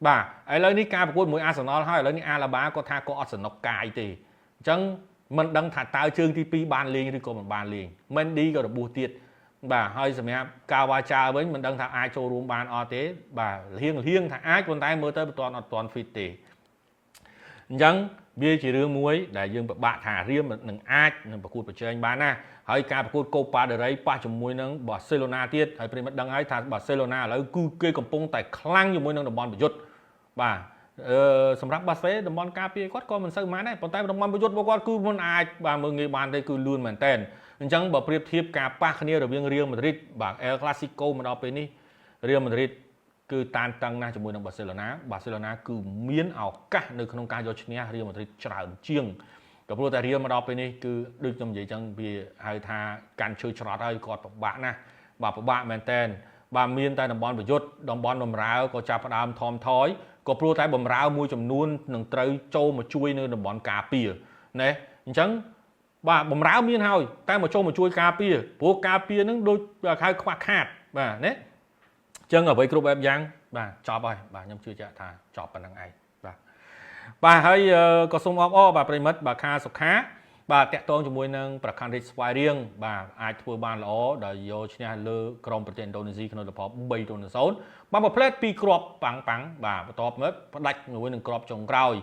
បាទឥឡូវនេះការប្រកួតមួយអាសនលហើយឥឡូវនេះអាឡាបាគាត់ថាគាត់អត់សំណុកកាយទេអញ្ចឹងមិនដឹងថាតើជើងទី2បានលេងឬក៏មិនបានលេងមិនឌីក៏របួសទៀតបាទហើយសម្រាប់កាវ៉ាចាវិញមិនដឹងថាអាចចូលរួមបានអត់ទេបាទលៀងថាអាចប៉ុន្តែមើលទៅមិនទាន់អត់ទាន់ fit ទេអញ្ចឹងវាជារឿងមួយដែលយើងពិបាកថារៀមនឹងអាចនឹងប្រកួតប្រជែងបានណាហើយការប្រកួតកូប៉ាដេរីប៉ះជាមួយនឹងបាសេឡូណាទៀតហើយប្រិមិត្តដឹងហើយថាបាសេឡូណាឥឡូវគឺគេកំពុងតែខ្លាំងជាមួយនឹងតំបន់ប្រយុទ្ធបាទសម្រាប់បាសេតំបន់ការពារគាត់ក៏មិនសូវបានដែរប៉ុន្តែតំបន់ប្រយុទ្ធរបស់គាត់គឺមិនអាចបាទមើលងាយបានទេគឺលឿនមែនតើអញ្ចឹងបើប្រៀបធៀបការប៉ះគ្នារវាងរៀលម៉ាឌ្រីតបាទអែលក្លាស៊ីកូមកដល់ពេលនេះរៀលម៉ាឌ្រីតគឺតានតឹងណាស់ជាមួយនឹងបាសេឡូណាគឺមានឱកាសនៅក្នុងការយកឈ្នះរៀលម៉ាឌ្រីតច្រើនជាងក៏ព្រោះតែរៀលមកដល់ពេលនេះគឺដូចខ្ញុំនិយាយចឹងវាហៅថាកាន់ឈើច្រត់ហើយគាត់ពិបាកណាស់បាទពិបាកមែនតើបាទមានតែតំបន់ប្រយុទ្ធតំបន់បំរើក៏ចាប់ផ្ដើមថមថយក៏ព្រោះតែបំរើមួយចំនួននឹងត្រូវចូលមកជួយនៅតំបន់ការពារណាអញ្ចឹងបាទបំរើមានហើយតែមកចូលមកជួយការពារព្រោះការពារនឹងដូចហៅខ្វះខាតបាទណាអញ្ចឹងអ្វីគ្រប់បែបយ៉ាងបាទចប់ហើយបាទខ្ញុំជឿជាក់ថាចប់ប៉ុណ្្នឹងឯងបាទហើយក៏សូមអបអរបាទប្រិមិត្តបាទខាសុខាបាទតាក់ទងជាមួយនឹងប្រខណ្ឌរាជស្វាយរៀងបាទអាចធ្វើបានល្អដោយយកឈ្នះលើក្រុមប្រទេសឥណ្ឌូនេស៊ីក្នុងលំហ3-0បាទមួយផ្លែត2គ្រាប់ប៉ាំងបាទបន្ទាប់មកផ្ដាច់ជាមួយនឹងគ្រាប់ចុងក្រោយ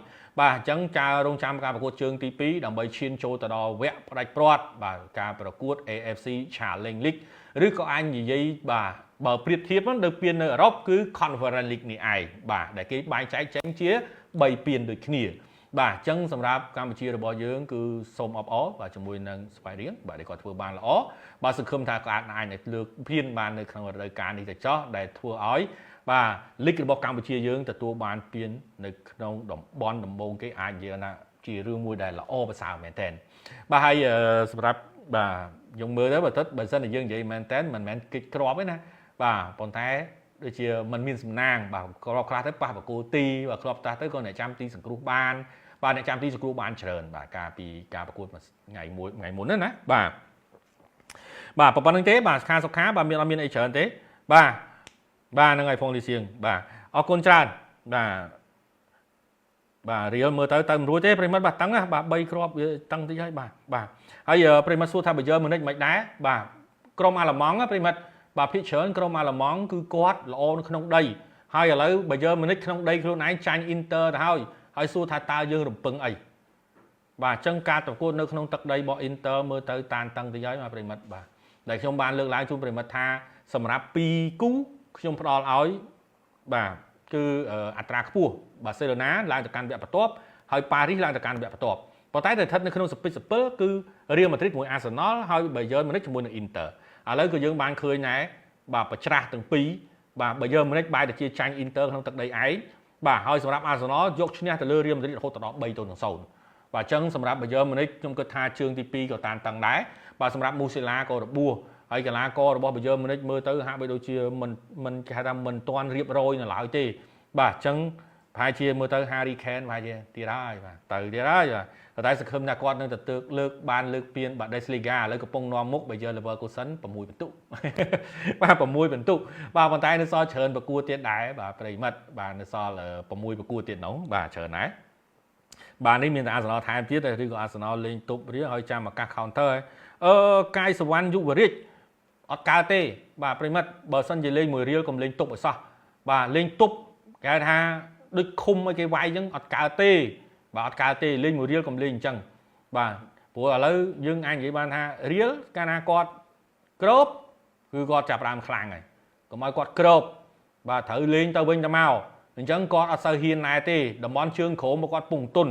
បាទអញ្ចឹងការរងចាំការប្រកួតជើងទី2ដើម្បីឈានចូលទៅដល់វគ្គផ្ដាច់ព្រាត់បាទការប្រកួត AFC Challenge League ឬក៏អាចនិយាយបាទបើប្រៀបធៀបទៅពាននៅអឺរ៉ុបគឺ Conference League នេះឯងបាទដែលគេបែងចែកចេញជា3ពានដូចគ្នាបាទអញ្ចឹងសម្រាប់កម្ពុជារបស់យើងគឺសូមអបអរបាទជាមួយនឹងស្វ័យរៀងបាទដែលគាត់ធ្វើបានល្អបាទសង្ឃឹមថាគាត់អាចលើកពានបាននៅក្នុងរដូវកាលនេះទៅចោះដែលធ្វើឲ្យបាទលីករបស់កម្ពុជាយើងទទួលបានពាននៅក្នុងតំបន់ដំបូងគេអាចនិយាយថាជារឿងមួយដែលល្អប្រសើរមែនទែនបាទហើយសម្រាប់បាទយើងមើលទៅបើសិនតែយើងនិយាយមែនទែនមិនមែនគិតក្របទេណាបាទប៉ុន្តែដូចជាมันមានសំណាងបាទក្របខ្លះទៅប៉ះបកគោទីបាទក្របខ្លះទៅក៏អ្នកចាំទីសង្គ្រោះបានបាទអ្នកចាំទីសង្គ្រោះបានច្រើនបាទការពីការប្រកួតថ្ងៃមុនហ្នឹងណាបាទប៉ុណ្្នឹងទេបាទខាសុខាបាទមានអត់មានអីច្រើនទេបាទហ្នឹងហើយផងលីសៀងបាទអរគុណច្រើនបាទរៀលមើលទៅមិនរួចទេប្រិមិត្តបាទតឹងណាបាទ3គ្រាប់វាតឹងតិចហើយបាទហើយប្រិមិត្តសួរថាបើយើងមិនមិនដែរបាទក្រុមអាឡម៉ង់ប្រិមិត្តបាទភិកច្រើនក្រុមអាឡម៉ង់គឺគាត់ល្អនៅក្នុងដីហើយឥឡូវបើយើងមិនក្នុងដីខ្លួនឯងចាញ់អ៊ីនទ័រទៅហើយសួរថាតើយើងរំពឹងអីបាទអញ្ចឹងការប្រកួតនៅក្នុងទឹកដីរបស់អ៊ីនទ័រមើលទៅតានតឹងតិចហើយបាទប្រិមិត្តបាទដែលខ្ញុំបានលើកឡើងជូនប្រិមិត្តថាសម្រាប់2គូខ្ញុំផ្ដល់ឲ្យបាទគឺអត្រាខ្ពស់បាសេឡូណាឡើងទៅកាន់វគ្គបន្ទាប់ហើយប៉ារីសឡើងទៅកាន់វគ្គបន្ទាប់ប៉ុន្តែស្ថិតនៅក្នុងសពិចសពិលគឺរៀលម៉ាឌ្រីតមួយអាសណលហើយបាយឺនម៉ូនិចជាមួយនឹងអ៊ីនទ័រឥឡូវក៏យើងបានឃើញដែរបាទប្រច្រាស់ទាំងពីរបាទបាយឺនម៉ូនិចបែរទៅជាចាញ់អ៊ីនទ័រក្នុងទឹកដីឯងបាទហើយសម្រាប់អាសណលយកឈ្នះទៅលើរៀលម៉ាឌ្រីតរហូតដល់3-0បាទអញ្ចឹងសម្រាប់បាយឺនម៉ូនិចខ្ញុំគិតថាជើងទី2ក៏តានតឹងដែរបាទសម្រាប់មូសេឡាក៏របួសហើយកីឡាកររបស់បាយឺនម៉ូនិចមើលទៅហាក់បីដូចជាមិនគេហៅថាមិនទាន់រៀបរយនៅឡើយទេបាទអញ្ចឹងប្រហែលជាមើលទៅ Harry Kane ប្រហែលជាទៀតហើយបាទទៅទៀតហើយបាទតែសង្ឃឹមថាគាត់នឹងទៅលើកពាន Bundesliga ឥឡូវកំពុងនាំមុខ Bayer Leverkusen 6ពិន្ទុបាទ6ពិន្ទុបាទប៉ុន្តែនៅសល់ច្រើនប្រកួតទៀតដែរបាទប្រិមិត្តបាទនៅសល់6ប្រកួតទៀតនោះបាទច្រើនដែរបាទនេះមានតែ Arsenal ថែមទៀតឬក៏ Arsenal លេងទប់រៀងហើយចាំឱកាស counter កាយសវណ្ណយុវរាជអត់កើតទេបាទប្រិមិត្តបើសិនជាលេងមួយរៀលកុំលេងទប់ឲ្យសោះបាទលេងទប់គេថាដូចឃុំឲ្យគេវាយអញ្ចឹងអត់កើតទេបាទអត់កើតទេលេងមួយរៀលកុំលេងអញ្ចឹងបាទព្រោះឥឡូវយើងអាចនិយាយបានថារៀលកាលណាគាត់ក្របគឺគាត់ចាប់ផ្ដើមខ្លាំងហើយកុំឲ្យគាត់ក្របបាទត្រូវលេងទៅវិញទៅមកអញ្ចឹងគាត់អត់សូវហ៊ានណែទេតំបន់ជើងក្រោមរបស់គាត់ពងទុន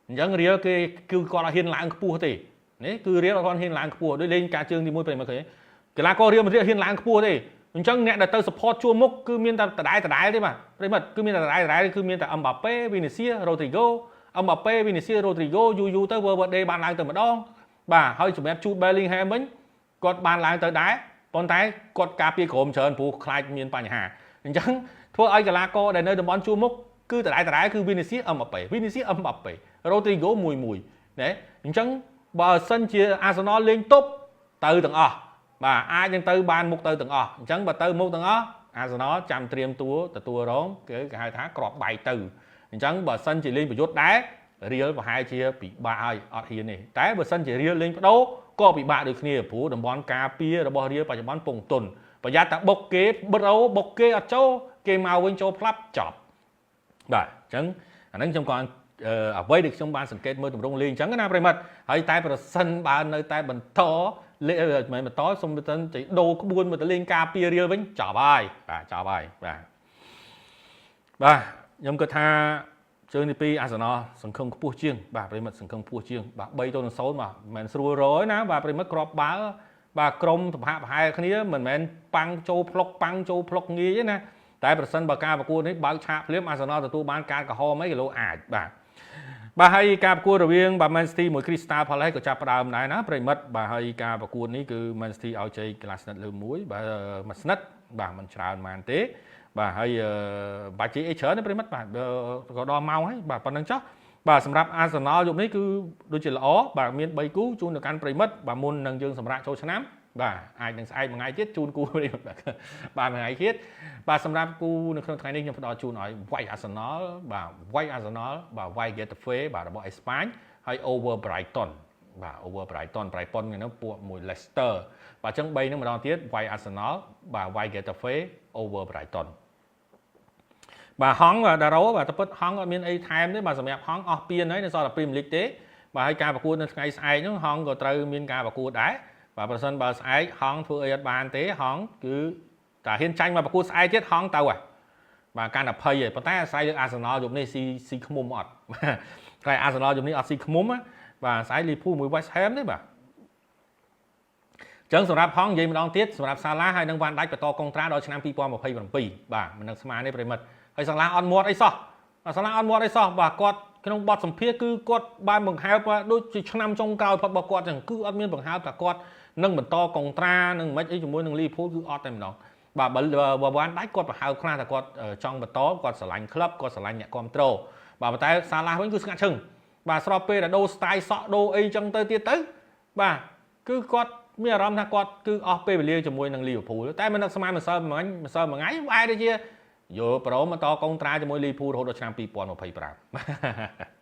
អញ្ចឹងរៀលគេគឺគាត់អត់ហ៊ានឡើងខ្ពស់ទេនេះគឺរៀលអត់ហ៊ានឡើងខ្ពស់ដូចលេងការជើងទី1ពេលមកឃើញកីឡាកររៀលមិនហ៊ានឡើងខ្ពស់ទេអញ្ចឹងអ្នកដែលទៅ support ជួរមុខគឺមានតែដដែលទេបាទប្រិមិត្តគឺមានតែដដែលគឺមានតែ Mbappé Vinicius Rodrigo Mbappé Vinicius Rodrigo យូរទៅ World Day បានឡើងទៅម្ដងបាទហើយសម្រាប់ Jude Bellingham វិញគាត់បានឡើងទៅដែរប៉ុន្តែគាត់ការពារក្រុមច្រើនព្រោះខ្លាចមានបញ្ហាអញ្ចឹងធ្វើឲ្យកីឡាករដែលនៅតំបន់ជួរមុខ គឺតរ៉ៃគឺ Vinicius Mbappe Vinicius Mbappe Rodrigo មួយណែអញ្ចឹងបើសិនជា Arsenal លេងទប់ទៅទាំងអស់បាទអាចនឹងទៅបានមុខទៅទាំងអស់អញ្ចឹងបើទៅមុខទាំងអស់ Arsenal ចាំត្រៀមទទួលរងគេហៅថាក្របបែកទៅអញ្ចឹងបើសិនជាលេងប្រយុទ្ធដែរ Real ប្រហែលជាពិបាកហើយអត់ហ៊ានទេតែបើសិនជា Real លេងបដូរក៏ពិបាកដូចគ្នាព្រោះតំបន់ការពាររបស់ Real បច្ចុប្បន្នពងទុនប្រយ័ត្នតែបុកគេបដូរបុកគេអត់ចូលគេមកវិញចូលផ្លាប់ចប់បាទអញ្ចឹងអាហ្នឹងខ្ញុំក៏អ្វីដែលខ្ញុំបានសង្កេតមើលទម្រង់លេងអញ្ចឹងណាប្រិមិត្តហើយតែប្រសិនបើនៅតែបន្តលេងមិនបន្តសុំទៅចេះដូរក្បួនមកទៅលេងការពារ Real វិញចប់ហើយបាទចប់ហើយបាទខ្ញុំគិតថាជើងទី2 Arsenal សង្ឃឹមខ្ពស់ជាងបាទប្រិមិត្តសង្ឃឹមខ្ពស់ជាងបាទ3-0បាទមិនស្រួលរយណាបាទប្រិមិត្តក្របបាល់បាទក្រុមប្រហែលគ្នាមិនមែនប៉ាំងចូលផ្លុកងាយទេណាតែប្រសិនបើការប្រកួតនេះបើកឆាកភ្លាម Arsenal ទទួលបានការកំហុសអីគីឡូអាចបាទហើយការប្រកួតរវាង Man City មួយ Crystal Palace ក៏ចាប់ផ្ដើមដែរណាប្រិមិត្តបាទហើយការប្រកួតនេះគឺ Man City ឲ្យជ័យកន្លះស្និតលើ1បាទមួយស្និតបាទមិនច្រើនប៉ុន្មានទេបាទហើយបាច់ជិះអីច្រើនទេប្រិមិត្តបាទក៏ដល់ម៉ោងហើយបាទប៉ុណ្្នឹងចុះបាទសម្រាប់ Arsenal យប់នេះគឺដូចជាល្អបាទមាន3គូជូនទៅកាន់ប្រិមិត្តបាទមុននឹងយើងសម្រាប់ចូលឆ្នាំបាទអាចនឹងស្អែកមួយថ្ងៃទៀតជូនគូប្រិមិត្តបាទមួយថ្ងៃទៀតបាទសម្រាប់គូនៅក្នុងថ្ងៃនេះខ្ញុំផ្ដល់ជូនឲ្យ White Arsenal បាទ White Getafe បាទរបស់អេស្ប៉ាញហើយ over Brighton បាទ over Brighton ហ្នឹងពួកមួយ Leicester បាទអញ្ចឹង3ហ្នឹងម្ដងទៀត White Arsenal បាទ White Getafe over Brighton បាទហងដារ៉ូបាទតែពិតហងអត់មានអីថែមទេបាទសម្រាប់ហងអស់ពៀនហើយនៅសល់តែ Premier League ទេបាទហើយការប្រកួតនៅថ្ងៃស្អែកហ្នឹងហងក៏ត្រូវមានការប្រកួតដែរបាទប្រសិនបើស្អែកហងធ្វើអីអត់បានទេហងគឺតែហ៊ានចាញ់មកប្រកួតស្អែកទៀតហងទៅហើយបាទកាន់តែភ័យហើយប៉ុន្តែអាស្រ័យលើ Arsenal យប់នេះស៊ីខ្មុំអត់តែ Arsenal យប់នេះអត់ស៊ីខ្មុំបាទស្អែក Liverpool មួយ West Ham ទេបាទចឹងសម្រាប់ហងនិយាយម្ដងទៀតសម្រាប់សាឡាហើយនឹងវ៉ាន់ដាច់បន្តកុងត្រាដល់ឆ្នាំ2027បាទមិននឹងស្មានទេប្រិមិត្តហើយសាឡាអត់មាត់អីសោះបាទគាត់ក្នុងបទសម្ភាសគឺគាត់បានបង្ហើបដូចជាឆ្នាំចុងក្រោយផុតរបស់គាត់ចឹងគឺអត់មានបង្ហើបថាគាត់នឹងបន្តកុងត្រានឹងមិនអីជាមួយនឹង Liverpool គឺអត់តែម្ដងបាទបើវ៉ាន់ដាច់គាត់បង្ហើបខ្លះថាគាត់ចង់បន្តគាត់ស្រឡាញ់ក្លឹបគាត់ស្រឡាញ់អ្នកគ្រប់គ្រងបាទប៉ុន្តែសាឡាវិញគឺស្ងាត់ឈឹងបាទស្របពេលដែលដូរ style សក់ដូរអីចឹងទៅទៀតទៅបាទគឺគាត់មានអារម្មណ៍ថាគាត់គឺអស់ពេលវេលាជាមួយនឹង Liverpool តែមិននឹកស្មានម្សិលមួយថ្ងៃបែរទៅជាយកប្រូបន្តកុងត្រាជាមួយ Liverpool រហូតដល់ឆ្នាំ2025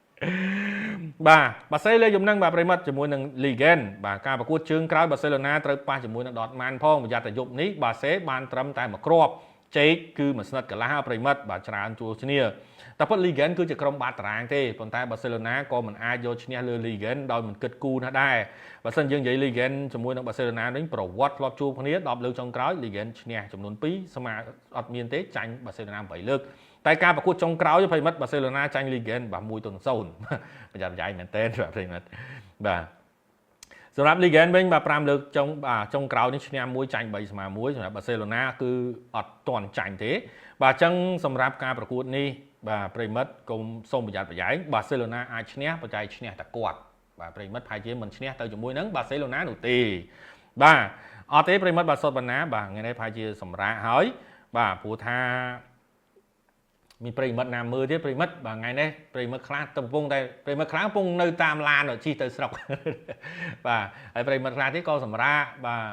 បាទបាសេលេយំនឹងបាទប្រិមិត្តជាមួយនឹង Ligen បាទការប្រកួតជើងក្រោយបាសេឡូណាត្រូវប៉ះជាមួយនឹង Dortmund ផងប្រយ័ត្នតែយប់នេះបាសេបានត្រឹមតែមួយគ្រាប់ជែកគឺមួយស្និតកន្លះប្រិមិត្តបាទច្រើនជួលគ្នាតែពិត Ligen គឺជាក្រុមបាតតារាងទេប៉ុន្តែបាសេឡូណាក៏មិនអាចយកឈ្នះលើ Ligen ដោយមិនគិតគូរណាស់ដែរបើសិនយើងនិយាយ Ligen ជាមួយនឹងបាសេឡូណាវិញប្រវត្តិធ្លាប់ជួបគ្នា10លើកចុងក្រោយ Ligen ឈ្នះចំនួន2ស្មើអត់មានទេចាញ់បាសេឡូណា8លើកតែការប្រកួតចុងក្រោយប្រិមិត្តបាសេឡូណាចាញ់ Ligen បាទ1-0ប្រយ័ត្នប្រយែងមែនទែនប្រិមិត្តបាទសម្រាប់ Ligen វិញបាទ5លើកចុងក្រោយនេះឈ្នះ1ចាញ់3ស្មើ1សម្រាប់បាសេឡូណាគឺអត់ទាន់ចាញ់ទេបាទអញ្ចឹងសម្រាប់ការប្រកួតនេះបាទប្រិមិត្តកុំសូមប្រយ័ត្នប្រយែងបាសេឡូណាអាចឈ្នះបច្ច័យឈ្នះតែគាត់បាទប្រិមិត្តប្រហែលជាមិនឈ្នះទៅជាមួយនឹងបាសេឡូណានោះទេបាទអត់ទេប្រិមិត្តបាទសុតបណ្ណាបាទថ្ងៃនេះប្រហែលជាសម្រាប់ហើយបាទព្រោះថាមានប្រិមិត្តណាមើលទៀតប្រិមិត្តបាទថ្ងៃនេះប្រិមិត្តខ្លះកំពុងតែប្រិមិត្តខ្លះកំពុងនៅតាមឡានជិះទៅស្រុកបាទហើយប្រិមិត្តខ្លះទៀតក៏សម្រាប់បាទ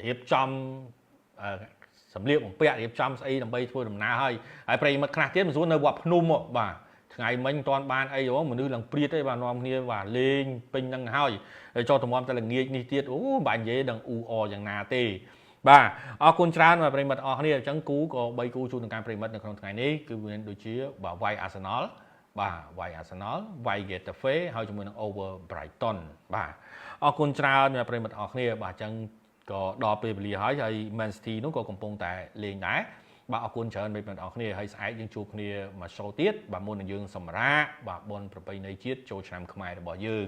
រៀបចំសម្លៀកបំពាក់រៀបចំស្អីដើម្បីធ្វើដំណើរហើយប្រិមិត្តខ្លះទៀតមិនស្រួលនៅវត្តភ្នំបាទថ្ងៃមិញមិនទាន់បានអីមនុស្សឡើងព្រាតទេបាទនាំគ្នាបាទលេងពេញនឹងហើយចោលតម្រាំតែល្ងាចនេះទៀតអូបាទនិយាយដឹងអ៊ូអយ៉ាងណាទេបាទអរគុណច្រើនបាទប្រិមិត្តអរគ្នាអញ្ចឹងគូក៏3គូជូនទៅកាន់ប្រិមិត្តនៅក្នុងថ្ងៃនេះគឺមានដូចជាបាទ White Arsenal បាទ White Arsenal White Getafe ហើយជាមួយនឹង Over Brighton បាទអរគុណច្រើនបាទប្រិមិត្តអរគ្នាបាទអញ្ចឹងក៏ដល់ពេលវេលាហើយ Man City នោះក៏កំពុងតែលេងដែរបាទអរគុណច្រើនប្រិមិត្តអរគ្នាហើយស្អែកយើងជួបគ្នាមួយ show ទៀតបាទមុននឹងយើងសម្រាកបាទបុណ្យប្រពៃណីជាតិចូលឆ្នាំខ្មែររបស់យើង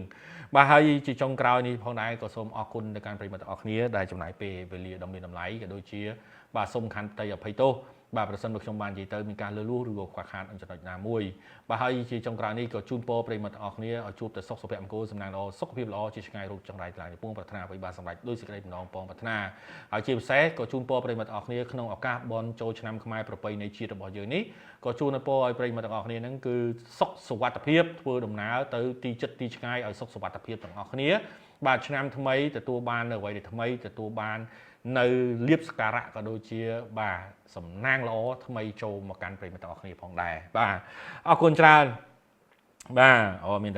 បាទហើយជាចុងក្រោយនេះផងដែរក៏សូមអរគុណទៅកាន់ប្រិមិត្តអរគ្នាដែលចំណាយពេលវេលាដ៏មានតម្លៃក៏ដូចជាបាទសូមខន្តីអភ័យទោស បាទប្រសិនបើខ្ញុំបាននិយាយទៅមានការលើសលួសឬក៏ខ្វះខាតចំណុចណាមួយបាទហើយជាចុងក្រោយនេះក៏ជូនពរប្រិយមិត្តទាំងអស់គ្នាឲ្យជួបតែសុខសុភមង្គលសំណាងល្អសុខភាពល្អជាឆ្ងាយរោគចង្រៃថ្លៃពងប្រាថ្នាអ្វីបានសម្រេចដោយសេចក្តីបំណងបងប្រាថ្នាហើយជាពិសេសក៏ជូនពរប្រិយមិត្តទាំងអស់គ្នាក្នុងឱកាសបុណ្យចូលឆ្នាំខ្មែរប្រពៃណីជាតិរបស់យើងនេះក៏ជូនពរឲ្យប្រិយមិត្តទាំងអស់គ្នាហ្នឹងគឺសុខសុវត្ថិភាពធ្វើដំណើរទៅទីចិត្តទីឆ្ងាយឲ្យសុខសុវត្ថិភាពទាំងអស់គ្នាបាទឆ្នាំថ្មីទទួលបាននៅអ្វីដែលថ្មីទទួលបាននៅលៀបសក្ការៈក៏ដូចជាបាទសំណាងល្អថ្មីចូលមកកាន់ប្រិយមិត្តទាំងអស់គ្នាផងដែរបាទអរគុណច្រើនបាទអូមាន